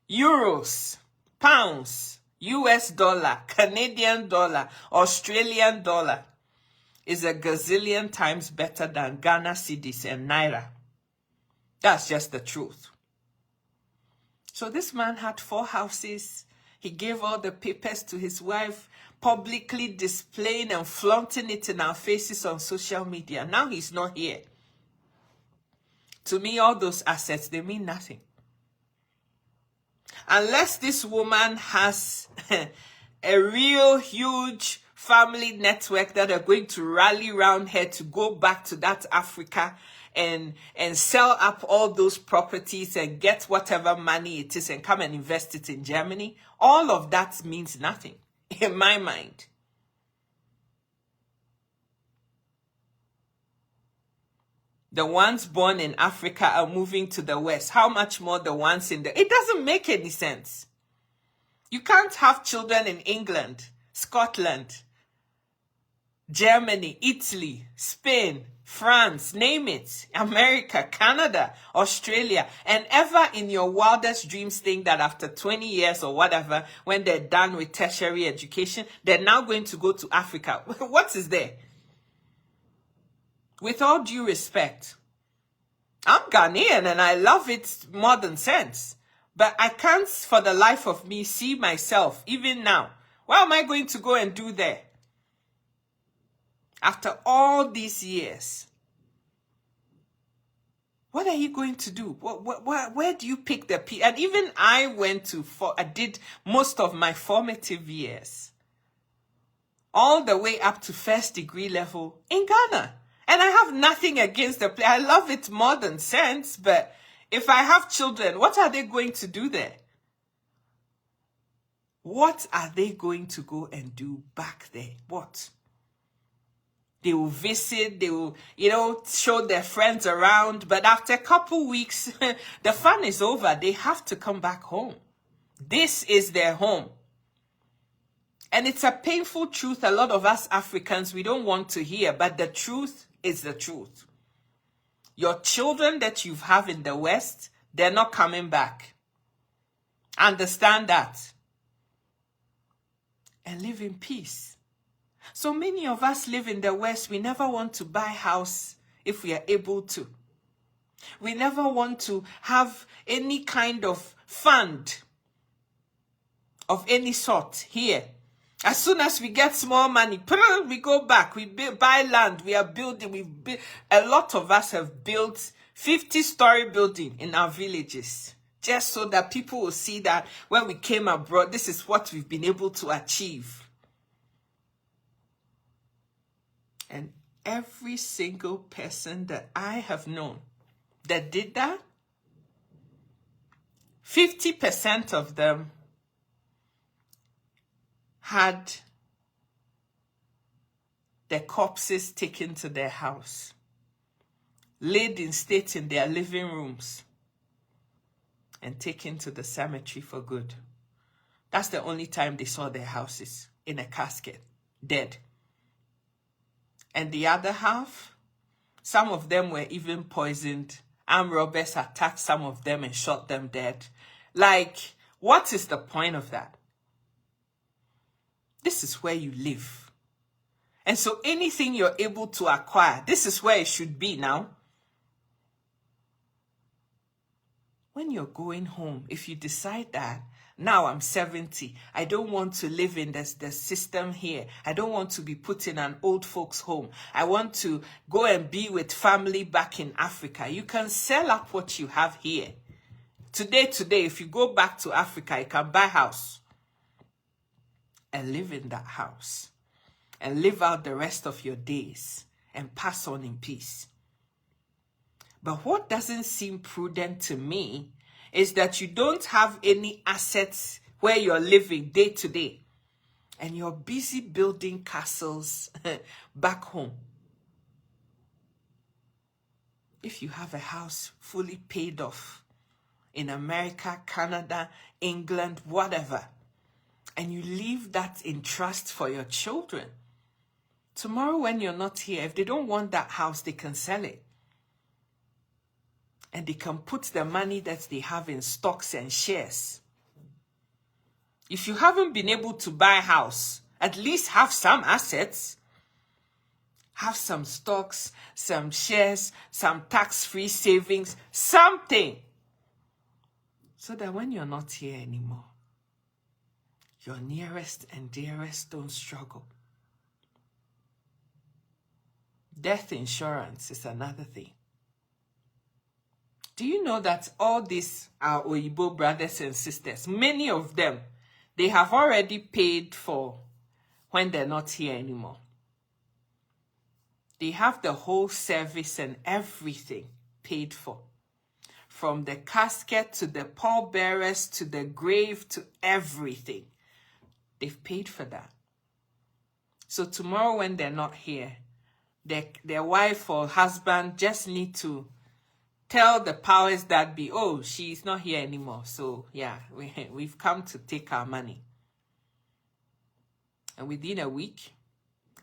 euros, pounds, US dollar, Canadian dollar, Australian dollar is a gazillion times better than Ghana cedis and Naira. That's just the truth. So this man had 4 houses. He gave all the papers to his wife, publicly displaying and flaunting it in our faces on social media. Now he's not here. To me, all those assets, they mean nothing. Unless this woman has a real huge family network that are going to rally around her to go back to that Africa and sell up all those properties and get whatever money it is and come and invest it in Germany, all of that means nothing in my mind. The ones born in Africa are moving to the West. How much more the ones in the... It doesn't make any sense. You can't have children in England, Scotland, Germany, Italy, Spain, France, name it, America, Canada, Australia, and ever in your wildest dreams think that after 20 years or whatever, when they're done with tertiary education, they're now going to go to Africa. What is there? With all due respect, I'm Ghanaian and I love its modern sense, but I can't for the life of me see myself, even now. What am I going to go and do there? After all these years, what are you going to do? Where do you pick the P? And even I did most of my formative years, all the way up to first degree level in Ghana. And I have nothing against the place. I love its modern sense, but if I have children, what are they going to do there? What are they going to go and do back there? What? They will visit, they will, show their friends around, but after a couple weeks, the fun is over. They have to come back home. This is their home. And it's a painful truth a lot of us Africans, we don't want to hear, but the truth is the truth. Your children that you have in the West, they're not coming back. Understand that. And live in peace. So many of us live in the West. We never want to buy a house if we are able to. We never want to have any kind of fund of any sort here. As soon as we get small money, we go back. We buy land. We are building. A lot of us have built 50-story building in our villages, just so that people will see that when we came abroad, this is what we've been able to achieve. And every single person that I have known that did that, 50% of them had their corpses taken to their house. laid in state in their living rooms, and taken to the cemetery for good. That's the only time they saw their houses, in a casket, dead. And the other half, some of them were even poisoned. Armed robbers attacked some of them and shot them dead. Like, what is the point of that? This is where you live. And so anything you're able to acquire, this is where it should be now. When you're going home, if you decide that, now I'm 70, I don't want to live in the system here. I don't want to be put in an old folks' home. I want to go and be with family back in Africa. You can sell up what you have here. Today, if you go back to Africa, you can buy a house and live in that house and live out the rest of your days and pass on in peace. But what doesn't seem prudent to me is that you don't have any assets where you're living day to day and you're busy building castles back home. If you have a house fully paid off in America, Canada, England, whatever, and you leave that in trust for your children, tomorrow when you're not here, if they don't want that house, they can sell it. And they can put the money that they have in stocks and shares. If you haven't been able to buy a house, at least have some assets. Have some stocks, some shares, some tax-free savings, something. So that when you're not here anymore, your nearest and dearest don't struggle. Death insurance is another thing. Do you know that all these our Oyibo brothers and sisters, many of them, they have already paid for when they're not here anymore? They have the whole service and everything paid for. From the casket to the pallbearers to the grave to everything. They've paid for that. So tomorrow when they're not here, their wife or husband just need to tell the powers that be, oh, she's not here anymore. So, yeah, we've come to take our money. And within a week,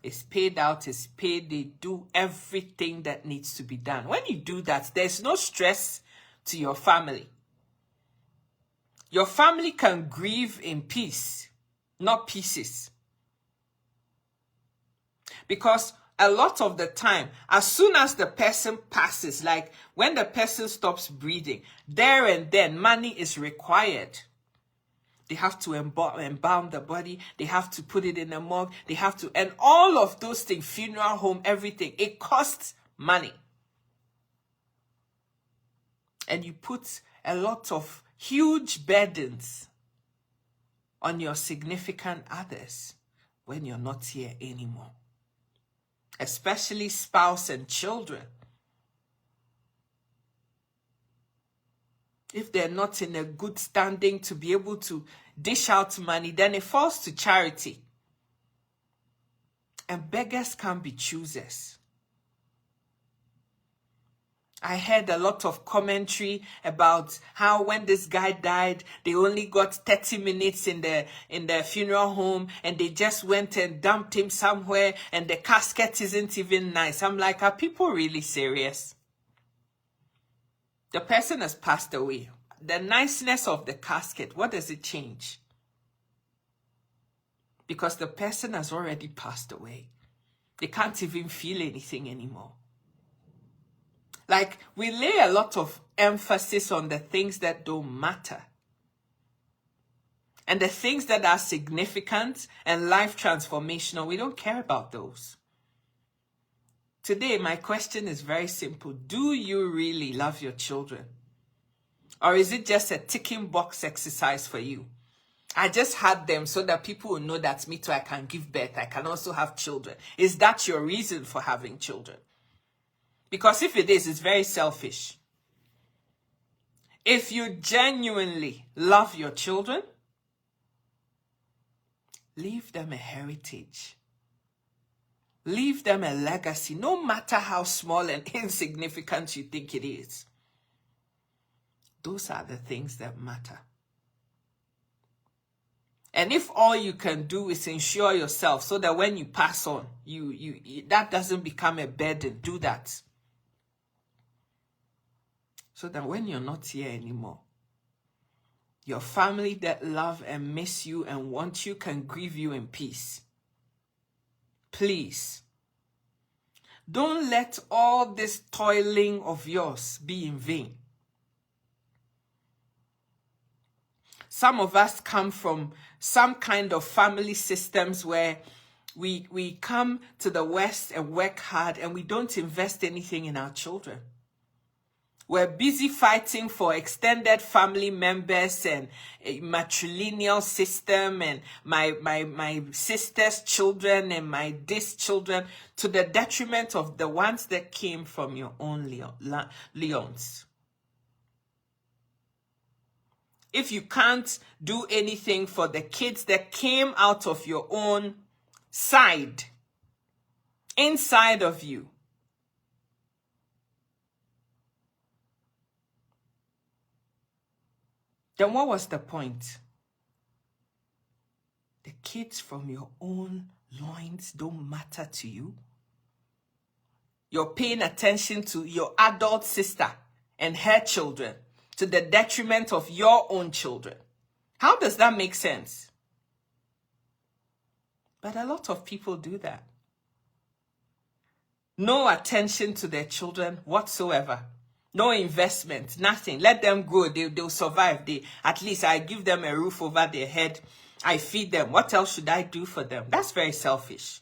it's paid out, it's paid. They do everything that needs to be done. When you do that, there's no stress to your family. Your family can grieve in peace, not pieces. Because a lot of the time, as soon as the person passes, like when the person stops breathing, there and then money is required. They have to embalm the body. They have to put it in a morgue. They have to, and all of those things, funeral home, everything, it costs money. And you put a lot of huge burdens on your significant others when you're not here anymore. Especially spouse and children. If they're not in a good standing to be able to dish out money, then it falls to charity. And beggars can be choosers. I heard a lot of commentary about how when this guy died, they only got 30 minutes in the funeral home and they just went and dumped him somewhere and the casket isn't even nice. I'm like, are people really serious? The person has passed away. The niceness of the casket, what does it change? Because the person has already passed away. They can't even feel anything anymore. Like, we lay a lot of emphasis on the things that don't matter. And the things that are significant and life transformational, we don't care about those. Today, my question is very simple. Do you really love your children? Or is it just a ticking box exercise for you? I just had them so that people will know that me too, I can give birth. I can also have children. Is that your reason for having children? Because if it is, it's very selfish. If you genuinely love your children, leave them a heritage. Leave them a legacy, no matter how small and insignificant you think it is. Those are the things that matter. And if all you can do is ensure yourself so that when you pass on, that doesn't become a burden, do that. So that when you're not here anymore, your family that love and miss you and want you can grieve you in peace. Please, don't let all this toiling of yours be in vain. Some of us come from some kind of family systems where we come to the West and work hard and we don't invest anything in our children. We're busy fighting for extended family members and a matrilineal system and my sister's children and my this children to the detriment of the ones that came from your own Leons. If you can't do anything for the kids that came out of your own side, inside of you, then what was the point? The kids from your own loins don't matter to you. You're paying attention to your adult sister and her children to the detriment of your own children. How does that make sense? But a lot of people do that. No attention to their children whatsoever. No investment, nothing. Let them grow. They'll survive. At least I give them a roof over their head. I feed them. What else should I do for them? That's very selfish.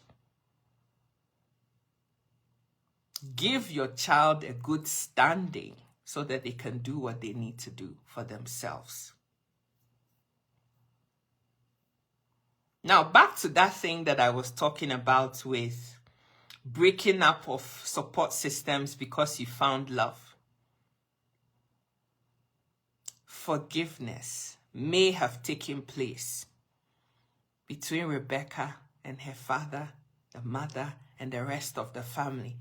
Give your child a good standing so that they can do what they need to do for themselves. Now, back to that thing that I was talking about with breaking up of support systems because you found love. Forgiveness may have taken place between Rebecca and her father, the mother, and the rest of the family.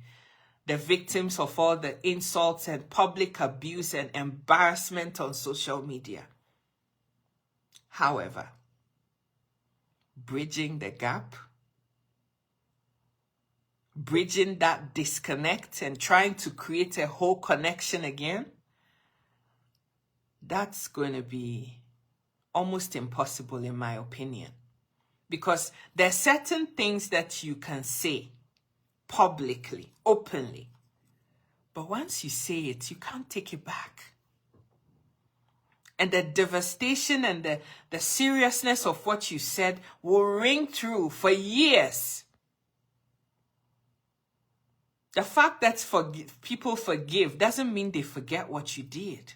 The victims of all the insults and public abuse and embarrassment on social media. However, bridging the gap, bridging that disconnect and trying to create a whole connection again, that's going to be almost impossible in my opinion. Because there are certain things that you can say publicly, openly. But once you say it, you can't take it back. And the devastation and the seriousness of what you said will ring through for years. The fact that people forgive doesn't mean they forget what you did.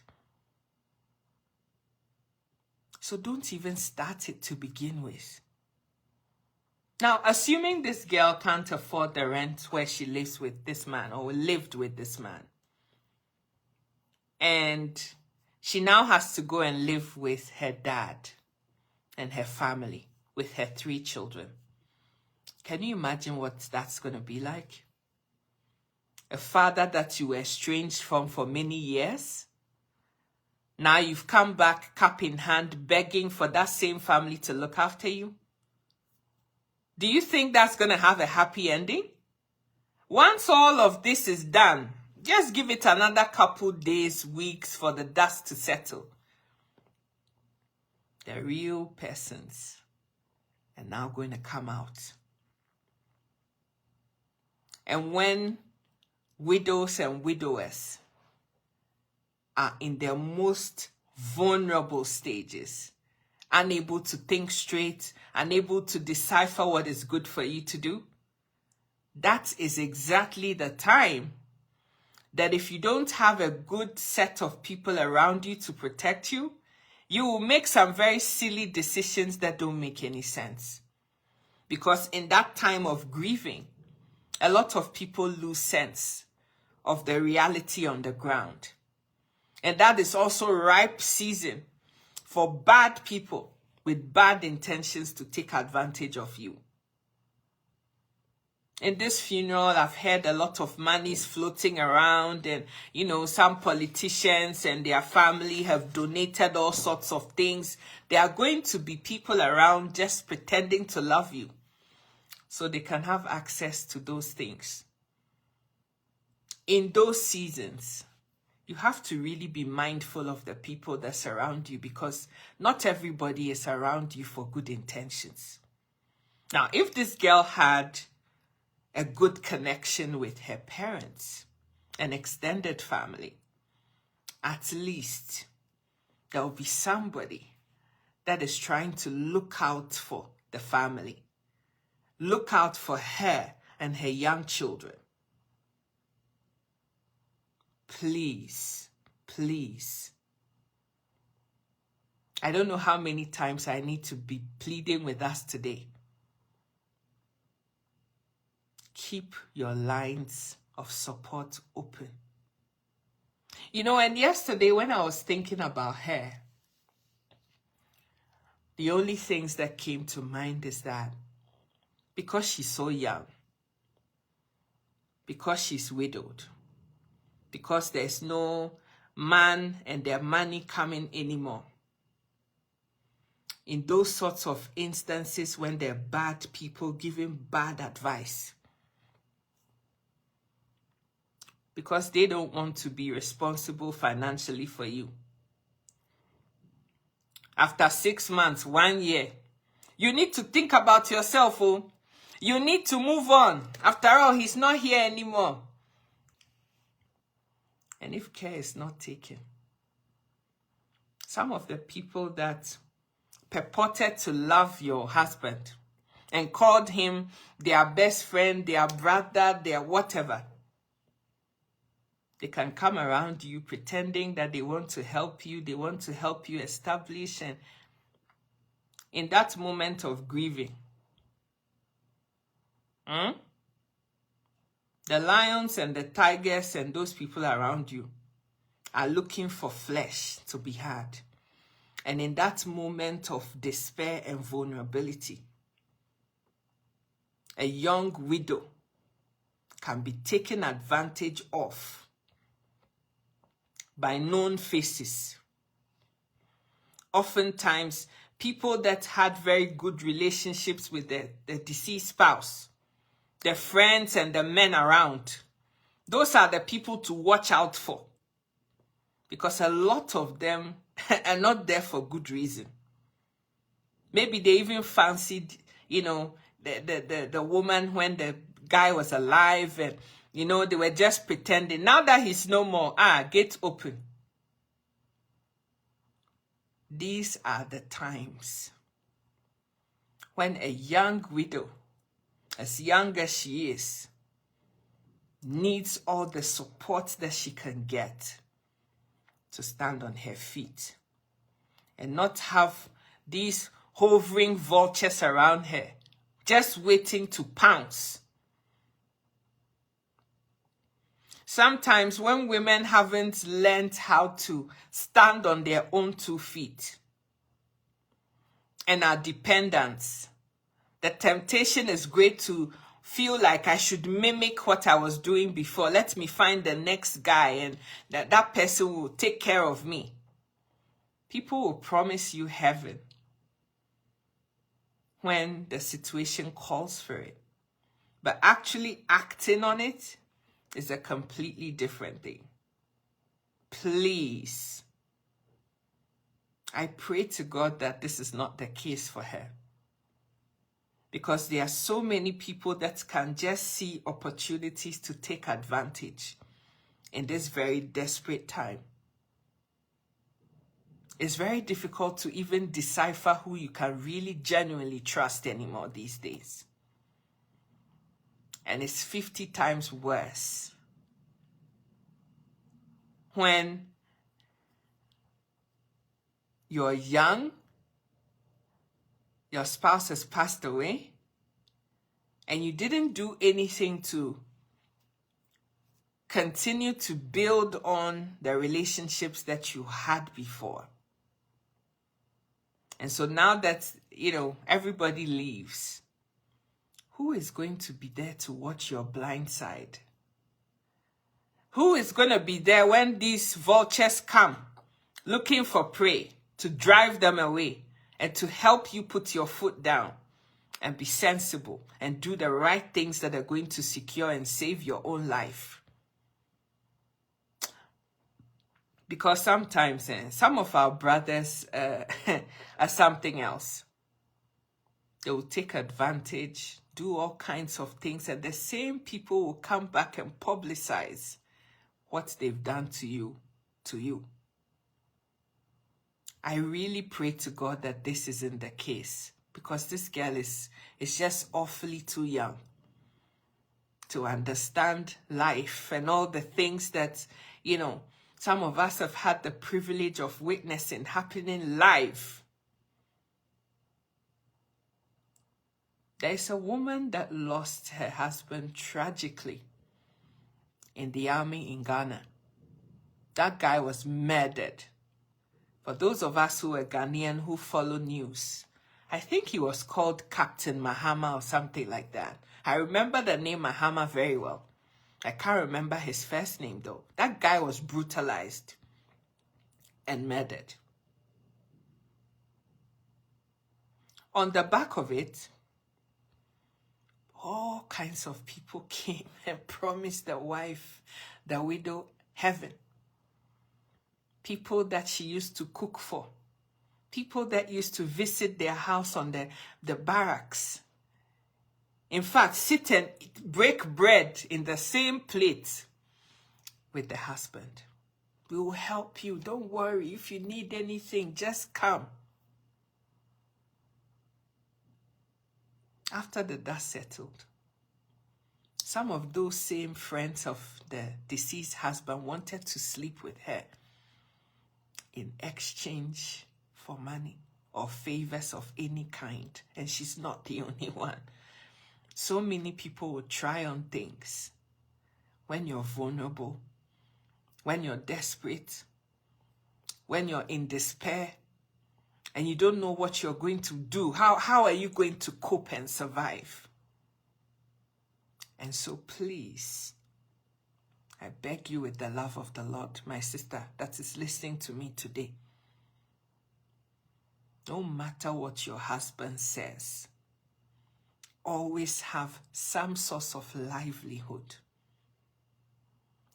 So don't even start it to begin with. Now, assuming this girl can't afford the rent where she lives with this man or lived with this man, and she now has to go and live with her dad and her family, with her 3 children. Can you imagine what that's going to be like? A father that you were estranged from for many years. Now you've come back cap in hand begging for that same family to look after you. Do you think that's going to have a happy ending? Once all of this is done, just give it another couple days, weeks for the dust to settle. The real persons are now going to come out. And when widows and widowers are in their most vulnerable stages, unable to think straight, unable to decipher what is good for you to do, that is exactly the time that if you don't have a good set of people around you to protect you, you will make some very silly decisions that don't make any sense. Because in that time of grieving, a lot of people lose sense of the reality on the ground. And that is also ripe season for bad people with bad intentions to take advantage of you. In this funeral, I've heard a lot of monies floating around, and, some politicians and their family have donated all sorts of things. There are going to be people around just pretending to love you so they can have access to those things. In those seasons, you have to really be mindful of the people that surround you, because not everybody is around you for good intentions. Now, if this girl had a good connection with her parents, an extended family, at least there will be somebody that is trying to look out for the family, look out for her and her young children. Please, please. I don't know how many times I need to be pleading with us today. Keep your lines of support open. And yesterday when I was thinking about her, the only things that came to mind is that because she's so young, because she's widowed, because there's no man and their money coming anymore, in those sorts of instances when there are bad people giving bad advice, because they don't want to be responsible financially for you. After 6 months, 1 year, you need to think about yourself. Oh, you need to move on. After all, he's not here anymore. And if care is not taken, some of the people that purported to love your husband and called him their best friend, their brother, their whatever, they can come around you pretending that they want to help you. They want to help you establish. And in that moment of grieving, the lions and the tigers and those people around you are looking for flesh to be had. And in that moment of despair and vulnerability, a young widow can be taken advantage of by known faces. Oftentimes, people that had very good relationships with the deceased spouse, the friends and the men around, those are the people to watch out for, because a lot of them are not there for good reason. Maybe they even fancied, the woman when the guy was alive, and they were just pretending. Now that he's no more, gate open. These are the times when a young widow, as young as she is, needs all the support that she can get to stand on her feet and not have these hovering vultures around her, just waiting to pounce. Sometimes when women haven't learned how to stand on their own 2 feet and are dependent, the temptation is great to feel like I should mimic what I was doing before. Let me find the next guy and that person will take care of me. People will promise you heaven when the situation calls for it. But actually acting on it is a completely different thing. Please, I pray to God that this is not the case for her. Because there are so many people that can just see opportunities to take advantage in this very desperate time. It's very difficult to even decipher who you can really genuinely trust anymore these days. And it's 50 times worse when you're young, your spouse has passed away, and you didn't do anything to continue to build on the relationships that you had before. And so now that, everybody leaves, who is going to be there to watch your blind side? Who is going to be there when these vultures come looking for prey, to drive them away and to help you put your foot down and be sensible and do the right things that are going to secure and save your own life? Because sometimes some of our brothers are something else. They will take advantage, do all kinds of things, and the same people will come back and publicize what they've done to you. I really pray to God that this isn't the case, because this girl is just awfully too young to understand life and all the things that, some of us have had the privilege of witnessing happening live. There's a woman that lost her husband tragically in the army in Ghana. That guy was murdered. For those of us who are Ghanaian who follow news, I think he was called Captain Mahama or something like that. I remember the name Mahama very well. I can't remember his first name though. That guy was brutalized and murdered. On the back of it, all kinds of people came and promised the wife, the widow, heaven. People that she used to cook for. People that used to visit their house on the barracks. In fact, sit and break bread in the same plate with the husband. We will help you. Don't worry. If you need anything, just come. After the dust settled, some of those same friends of the deceased husband wanted to sleep with her in exchange for money or favors of any kind. And she's not the only one. So many people will try on things when you're vulnerable, when you're desperate, when you're in despair, and you don't know what you're going to do. How are you going to cope and survive? And so please, I beg you with the love of the Lord, my sister that is listening to me today. No matter what your husband says, always have some source of livelihood,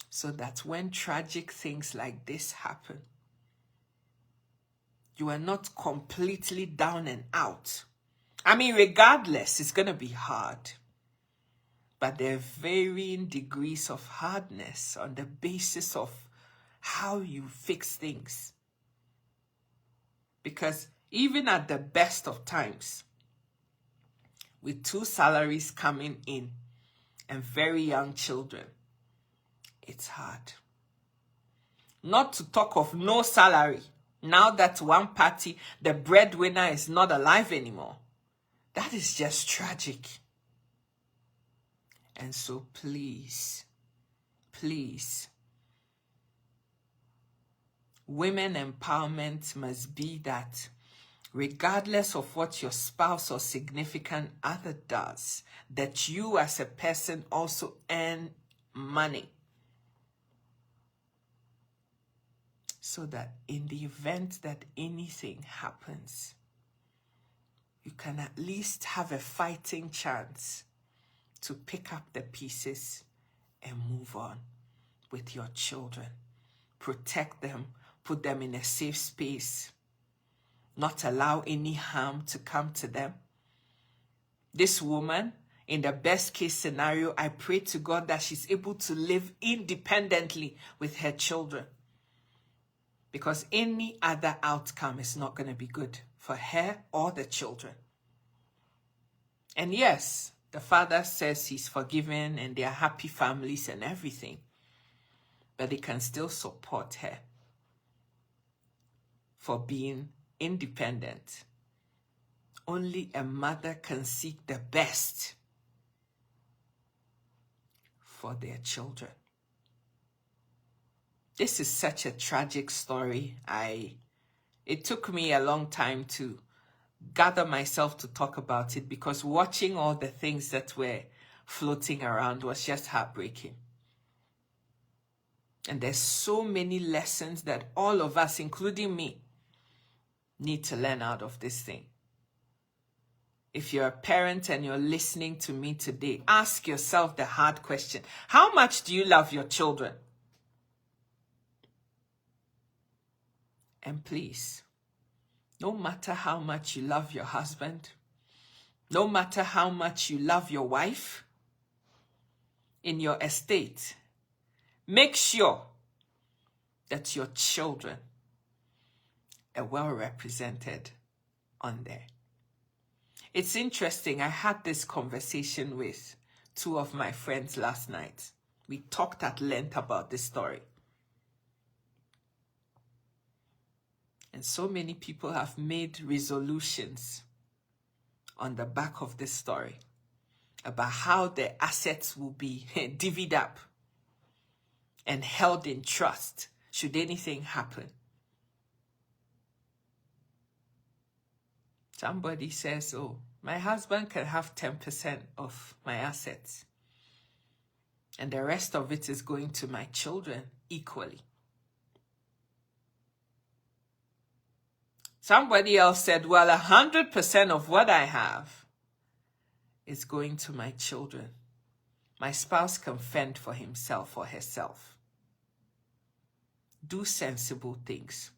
so that when tragic things like this happen, you are not completely down and out. I mean, regardless, it's going to be hard. But there are varying degrees of hardness on the basis of how you fix things. Because even at the best of times, with 2 salaries coming in and very young children, it's hard. Not to talk of no salary. Now that one party, the breadwinner, is not alive anymore. That is just tragic. And so please, please, women empowerment must be that regardless of what your spouse or significant other does, that you as a person also earn money. So that in the event that anything happens, you can at least have a fighting chance to pick up the pieces and move on with your children. Protect them, put them in a safe space, not allow any harm to come to them. This woman, in the best case scenario, I pray to God that she's able to live independently with her children. Because any other outcome is not going to be good for her or the children. And yes, the father says he's forgiven and they are happy families and everything. But they can still support her for being independent. Only a mother can seek the best for their children. This is such a tragic story. It took me a long time to gather myself to talk about it, because watching all the things that were floating around was just heartbreaking. And there's so many lessons that all of us, including me, need to learn out of this thing. If you're a parent and you're listening to me today, ask yourself the hard question. How much do you love your children? And please, no matter how much you love your husband, no matter how much you love your wife, in your estate, make sure that your children are well represented on there. It's interesting, I had this conversation with two of my friends last night. We talked at length about this story. And so many people have made resolutions on the back of this story about how their assets will be divvied up and held in trust should anything happen. Somebody says, oh, my husband can have 10% of my assets, and the rest of it is going to my children equally. Somebody else said, well, 100% of what I have is going to my children. My spouse can fend for himself or herself. Do sensible things.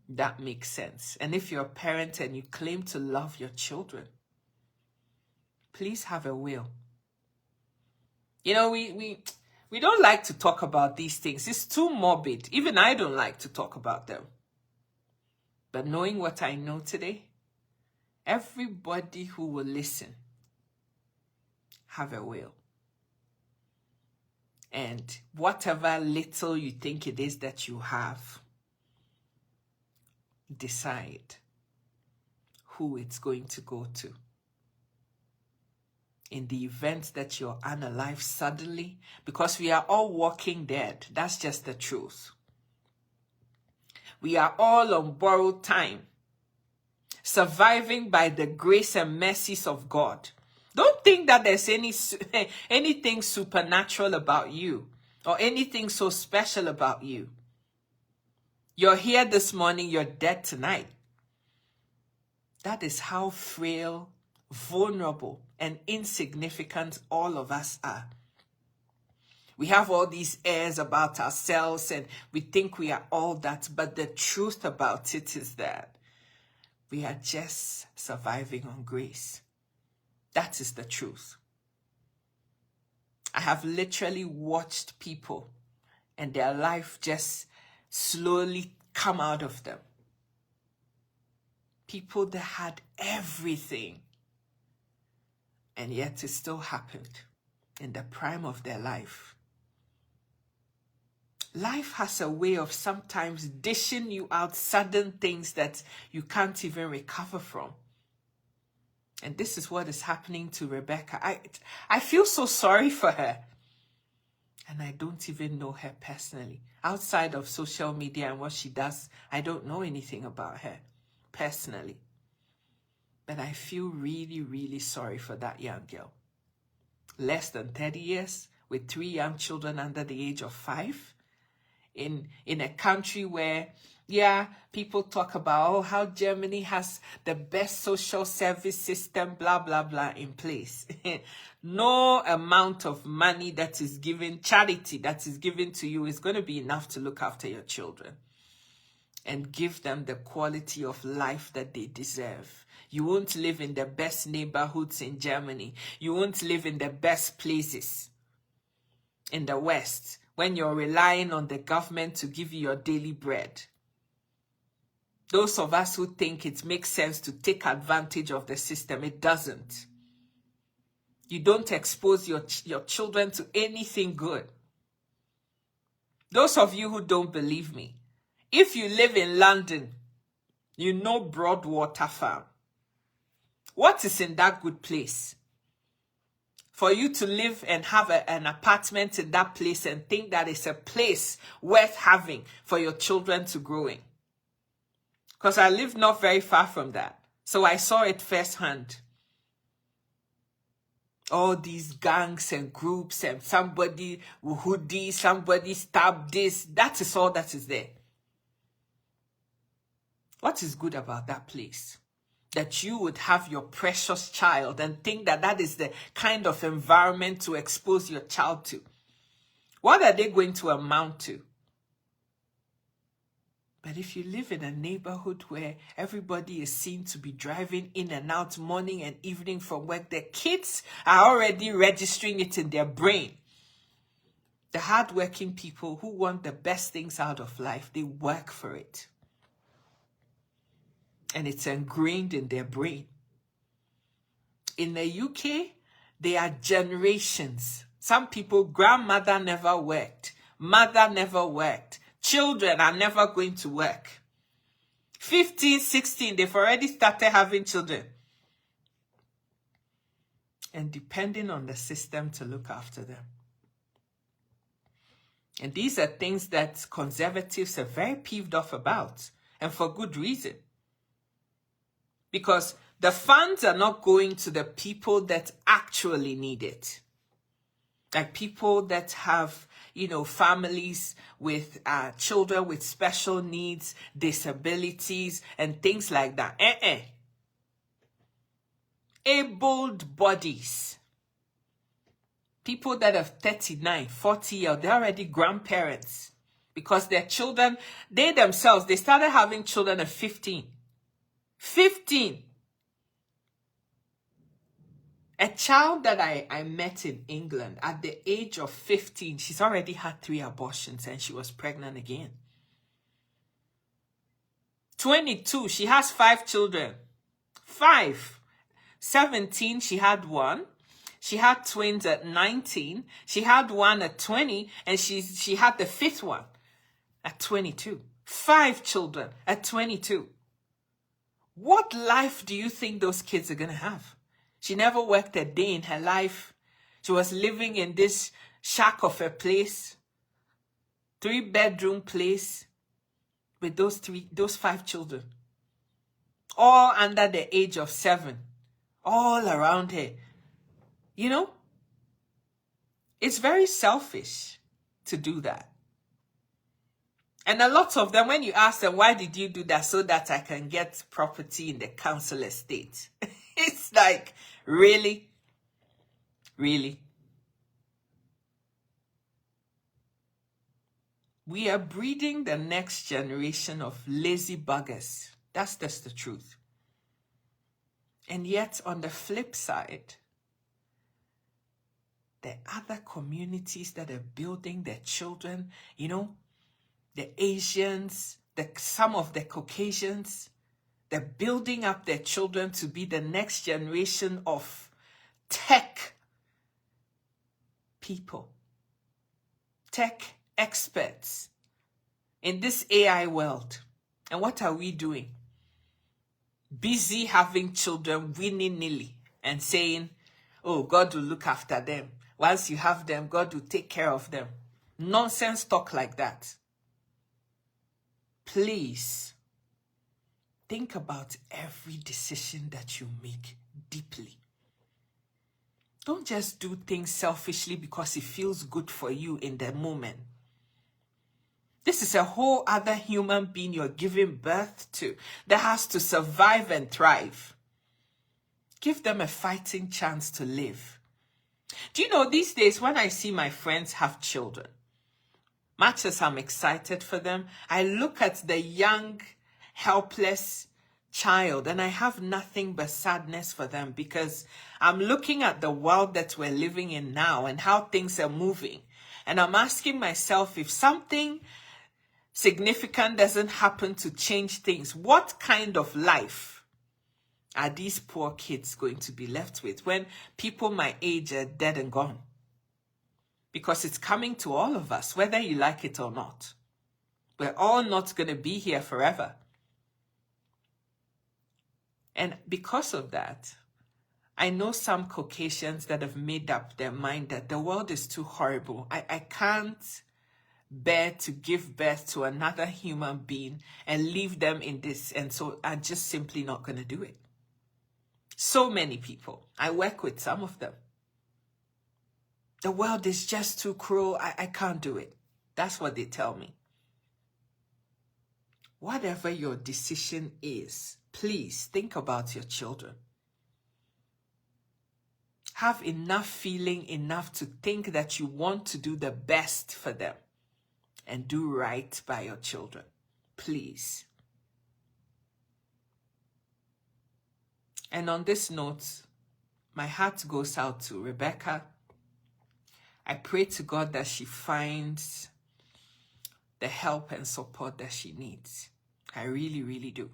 That makes sense. And if you're a parent and you claim to love your children, please have a will. You know, we don't like to talk about these things. It's too morbid. Even I don't like to talk about them. But knowing what I know today, everybody who will listen, have a will. And whatever little you think it is that you have, decide who it's going to go to. In the event that you're unalive suddenly, because we are all walking dead. That's just the truth. We are all on borrowed time, surviving by the grace and mercies of God. Don't think that there's anything supernatural about you or anything so special about you. You're here this morning, you're dead tonight. That is how frail, vulnerable, and insignificant all of us are. We have all these airs about ourselves and we think we are all that, but the truth about it is that we are just surviving on grace. That is the truth. I have literally watched people and their life just slowly come out of them. People that had everything, and yet it still happened in the prime of their life. Life has a way of sometimes dishing you out sudden things that you can't even recover from. And this is what is happening to Rebecca. I feel so sorry for her. And I don't even know her personally. Outside of social media and what she does, I don't know anything about her personally. But I feel really, really sorry for that young girl. Less than 30 years, with 3 young children under the age of 5. In a country where, yeah, people talk about how Germany has the best social service system, blah, blah, blah, in place. No amount of money that is given, charity that is given to you is going to be enough to look after your children and give them the quality of life that they deserve. You won't live in the best neighborhoods in Germany. You won't live in the best places in the West when you're relying on the government to give you your daily bread. Those of us who think it makes sense to take advantage of the system, it doesn't. You don't expose your children to anything good. Those of you who don't believe me, if you live in London, you know Broadwater Farm. What is in that good place? For you to live and have an apartment in that place and think that it's a place worth having for your children to grow in. Because I live not very far from that. So I saw it firsthand. All these gangs and groups and somebody hoodie, somebody stabbed this. That is all that is there. What is good about that place? That you would have your precious child and think that that is the kind of environment to expose your child to. What are they going to amount to? But if you live in a neighborhood where everybody is seen to be driving in and out morning and evening from work, the kids are already registering it in their brain. The hardworking people who want the best things out of life, they work for it. And it's ingrained in their brain. In the UK, there are generations. Some people, grandmother never worked, mother never worked. Children are never going to work. 15, 16, they've already started having children. And depending on the system to look after them. And these are things that conservatives are very peeved off about. And for good reason. Because the funds are not going to the people that actually need it. Like people that have, families with children with special needs, disabilities, and things like that. Abled bodies. People that have 39, 40 years, they're already grandparents. Because their children, they themselves, they started having children at 15. 15. A child that I met in England at the age of 15, she's already had 3 abortions and she was pregnant again. 22, she has 5 children. 5. 17, she had 1. She had twins at 19. She had 1 at 20. And she had the 5th one at 22. 5 children at 22. What life do you think those kids are going to have? She never worked a day in her life. She was living in this shack of a place, 3-bedroom place with those 5 children, all under the age of 7, all around her. It's very selfish to do that. And a lot of them, when you ask them, why did you do that? So that I can get property in the council estate. It's like, really? Really? We are breeding the next generation of lazy buggers. That's just the truth. And yet, on the flip side, the other communities that are building their children, the Asians, some of the Caucasians, they're building up their children to be the next generation of tech people, tech experts in this AI world. And what are we doing? Busy having children willy-nilly and saying, oh, God will look after them. Once you have them, God will take care of them. Nonsense talk like that. Please, think about every decision that you make deeply. Don't just do things selfishly because it feels good for you in the moment. This is a whole other human being you're giving birth to that has to survive and thrive. Give them a fighting chance to live. Do you know, these days when I see my friends have children, much as I'm excited for them, I look at the young, helpless child and I have nothing but sadness for them because I'm looking at the world that we're living in now and how things are moving. And I'm asking myself, if something significant doesn't happen to change things, what kind of life are these poor kids going to be left with when people my age are dead and gone? Because it's coming to all of us, whether you like it or not. We're all not going to be here forever. And because of that, I know some Caucasians that have made up their mind that the world is too horrible. I can't bear to give birth to another human being and leave them in this. And so I'm just simply not going to do it. So many people. I work with some of them. The world is just too cruel. I can't do it. That's what they tell me. Whatever your decision is, please think about your children. Have enough feeling, enough to think that you want to do the best for them and do right by your children. Please. And on this note, my heart goes out to Rebecca. I pray to God that she finds the help and support that she needs. I really, really do.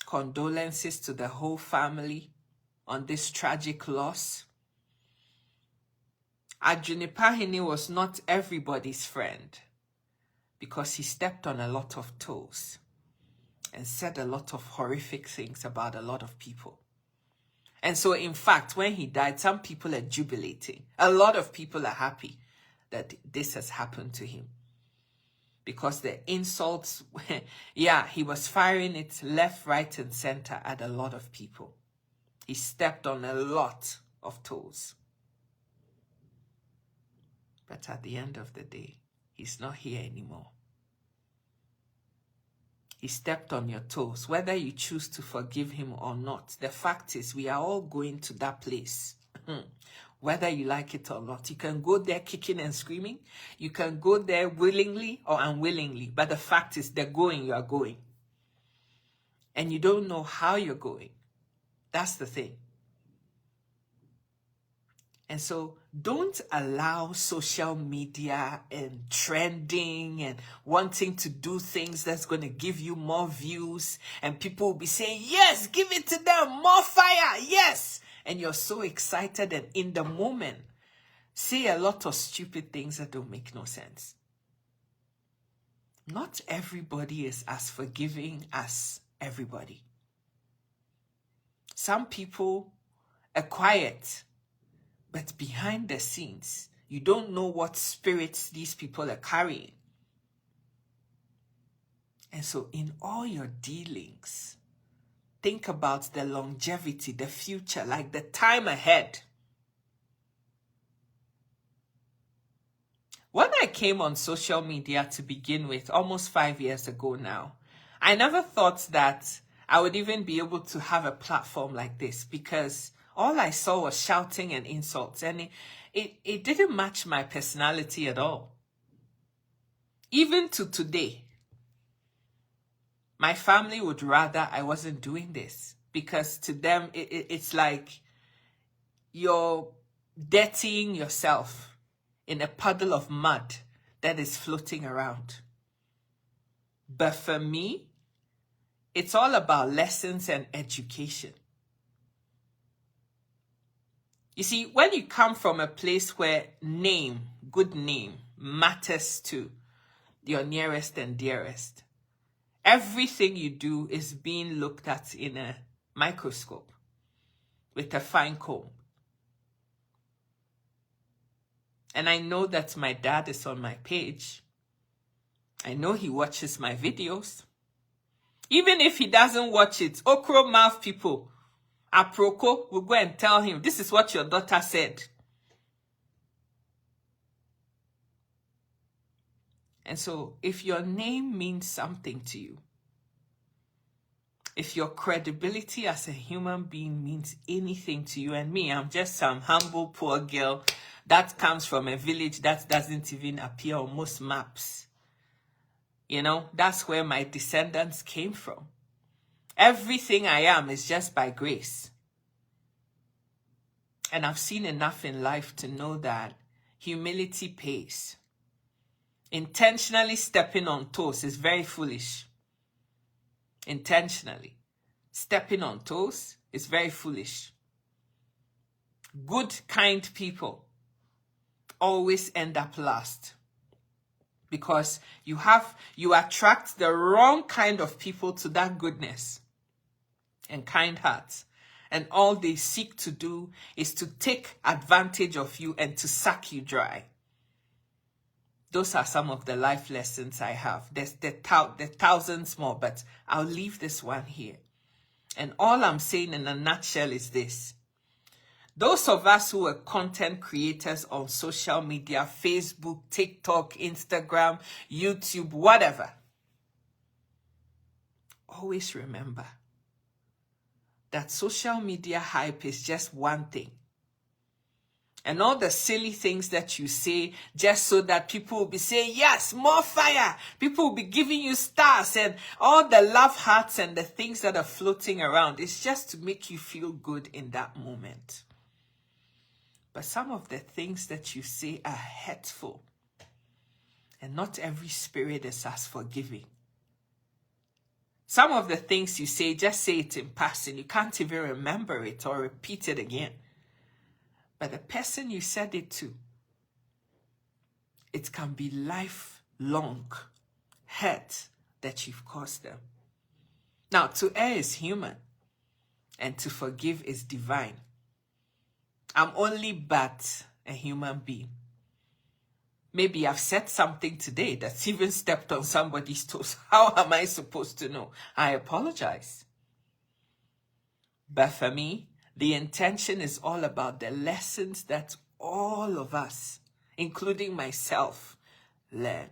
Condolences to the whole family on this tragic loss. Adwenepahene was not everybody's friend because he stepped on a lot of toes and said a lot of horrific things about a lot of people. And so, in fact, when he died, some people are jubilating. A lot of people are happy that this has happened to him. Because the insults, yeah, he was firing it left, right, and center at a lot of people. He stepped on a lot of toes. But at the end of the day, he's not here anymore. He stepped on your toes, whether you choose to forgive him or not. The fact is, we are all going to that place. Whether you like it or not. You can go there kicking and screaming. You can go there willingly or unwillingly. But the fact is, they're going, you are going. And you don't know how you're going. That's the thing. And so don't allow social media and trending and wanting to do things that's going to give you more views. And people will be saying, yes, give it to them, more fire, yes. And you're so excited and in the moment, say a lot of stupid things that don't make no sense. Not everybody is as forgiving as everybody. Some people are quiet, but behind the scenes, you don't know what spirits these people are carrying. And so in all your dealings, think about the longevity, the future, like the time ahead. When I came on social media to begin with, almost 5 years ago now, I never thought that I would even be able to have a platform like this because all I saw was shouting and insults, and it didn't match my personality at all. Even to today, my family would rather I wasn't doing this because to them, it's like you're dirtying yourself in a puddle of mud that is floating around. But for me, it's all about lessons and education. You see, when you come from a place where good name, matters to your nearest and dearest, everything you do is being looked at in a microscope with a fine comb. And I know that my dad is on my page. I know he watches my videos. Even if he doesn't watch it, okro mouth people, aproko, will go and tell him, this is what your daughter said. And so if your name means something to you, if your credibility as a human being means anything to you and me, I'm just some humble poor girl that comes from a village that doesn't even appear on most maps. You know, that's where my descendants came from. Everything I am is just by grace. And I've seen enough in life to know that humility pays. Intentionally stepping on toes is very foolish. Intentionally stepping on toes is very foolish. Good, kind people always end up last because you attract the wrong kind of people to that goodness and kind hearts. And all they seek to do is to take advantage of you and to suck you dry. Those are some of the life lessons I have. There's thousands more, but I'll leave this one here. And all I'm saying in a nutshell is this. Those of us who are content creators on social media, Facebook, TikTok, Instagram, YouTube, whatever, always remember that social media hype is just one thing. And all the silly things that you say just so that people will be saying, yes, more fire. People will be giving you stars and all the love hearts and the things that are floating around. It's just to make you feel good in that moment. But some of the things that you say are hurtful. And not every spirit is as forgiving. Some of the things you say, just say it in passing. You can't even remember it or repeat it again. But the person you said it to, it can be lifelong hurt that you've caused them. Now, to err is human, and to forgive is divine. I'm only but a human being. Maybe I've said something today that's even stepped on somebody's toes. How am I supposed to know? I apologize. But for me, the intention is all about the lessons that all of us, including myself, learn.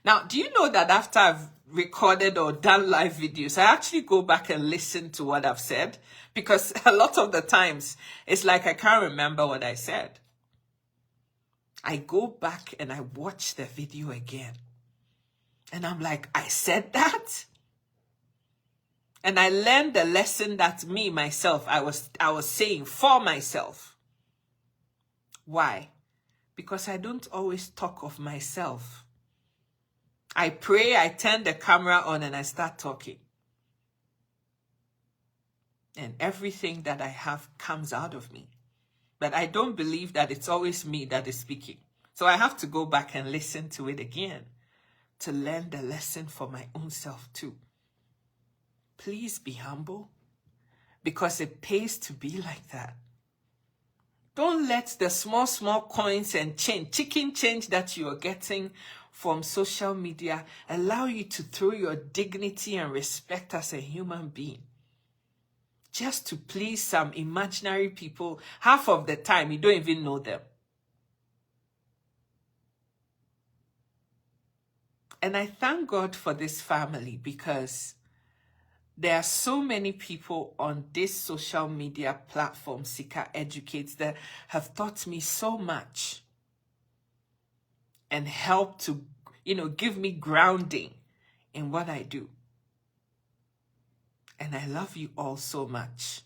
Now, do you know that after I've recorded or done live videos, I actually go back and listen to what I've said? Because a lot of the times, it's like I can't remember what I said. I go back and I watch the video again. And I'm like, I said that? And I learned the lesson that me, myself, I was saying for myself. Why? Because I don't always talk of myself. I pray, I turn the camera on and I start talking. And everything that I have comes out of me. But I don't believe that it's always me that is speaking. So I have to go back and listen to it again to learn the lesson for my own self too. Please be humble, because it pays to be like that. Don't let the small coins and chicken change that you are getting from social media allow you to throw your dignity and respect as a human being. Just to please some imaginary people, half of the time you don't even know them. And I thank God for this family, because there are so many people on this social media platform, Sika Educates, that have taught me so much and helped to, give me grounding in what I do. And I love you all so much.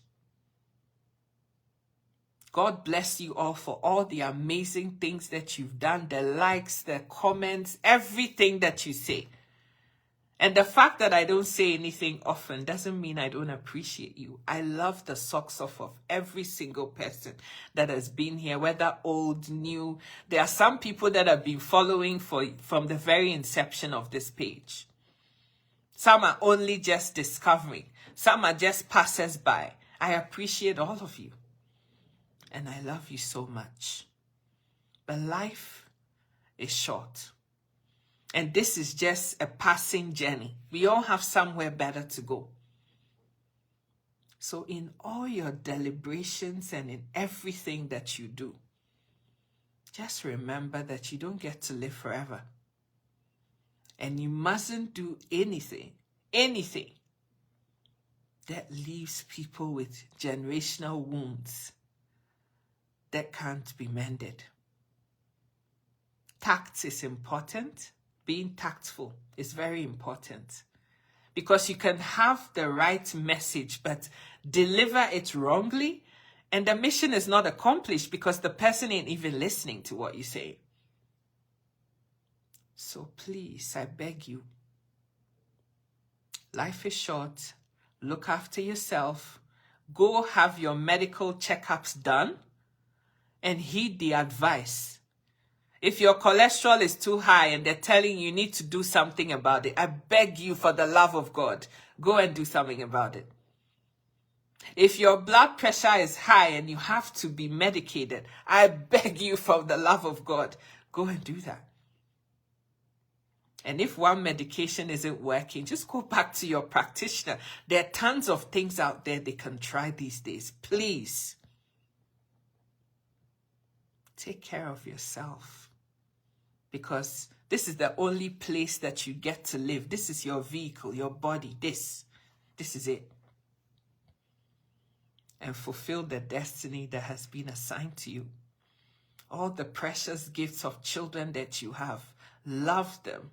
God bless you all for all the amazing things that you've done, the likes, the comments, everything that you say. And the fact that I don't say anything often doesn't mean I don't appreciate you. I love the socks off of every single person that has been here, whether old, new. There are some people that have been following from the very inception of this page. Some are only just discovering. Some are just passers-by. I appreciate all of you. And I love you so much. But life is short. And this is just a passing journey. We all have somewhere better to go. So in all your deliberations and in everything that you do, just remember that you don't get to live forever. And you mustn't do anything that leaves people with generational wounds that can't be mended. Tact is important. Being tactful is very important, because you can have the right message but deliver it wrongly, and the mission is not accomplished because the person ain't even listening to what you say. So please, I beg you, life is short. Look after yourself. Go have your medical checkups done and heed the advice. If your cholesterol is too high and they're telling you need to do something about it, I beg you, for the love of God, go and do something about it. If your blood pressure is high and you have to be medicated, I beg you, for the love of God, go and do that. And if one medication isn't working, just go back to your practitioner. There are tons of things out there they can try these days. Please, take care of yourself, because this is the only place that you get to live. This is your vehicle, your body. This is it. And fulfill the destiny that has been assigned to you. All the precious gifts of children that you have, love them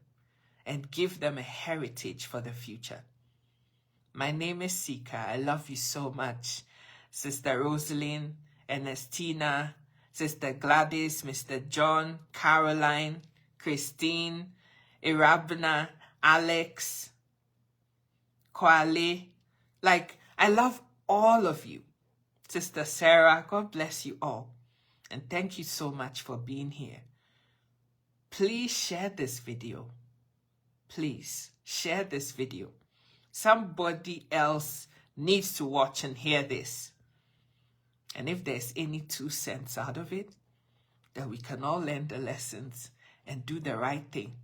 and give them a heritage for the future. My name is Sika. I love you so much. Sister Rosalind, Ernestina, Sister Gladys, Mr. John, Caroline, Christine, Irabna, Alex, Kwale. I love all of you. Sister Sarah, God bless you all. And thank you so much for being here. Please share this video. Please share this video. Somebody else needs to watch and hear this. And if there's any 2 cents out of it, then we can all learn the lessons and do the right thing.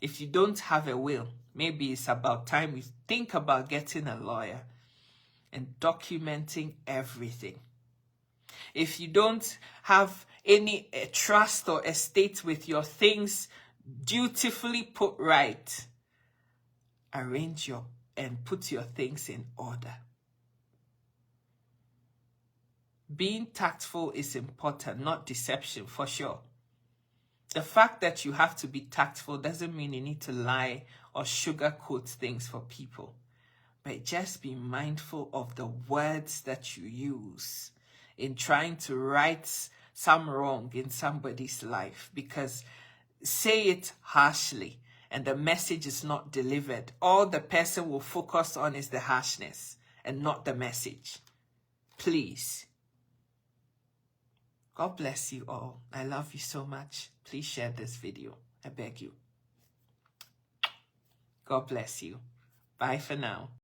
If you don't have a will, maybe it's about time you think about getting a lawyer and documenting everything. If you don't have any trust or estate with your things dutifully put right, arrange and put your things in order. Being tactful is important, not deception, for sure. The fact that you have to be tactful doesn't mean you need to lie or sugarcoat things for people. But just be mindful of the words that you use in trying to right some wrong in somebody's life, because say it harshly and the message is not delivered, all the person will focus on is the harshness and not the message. Please. God bless you all. I love you so much. Please share this video. I beg you. God bless you. Bye for now.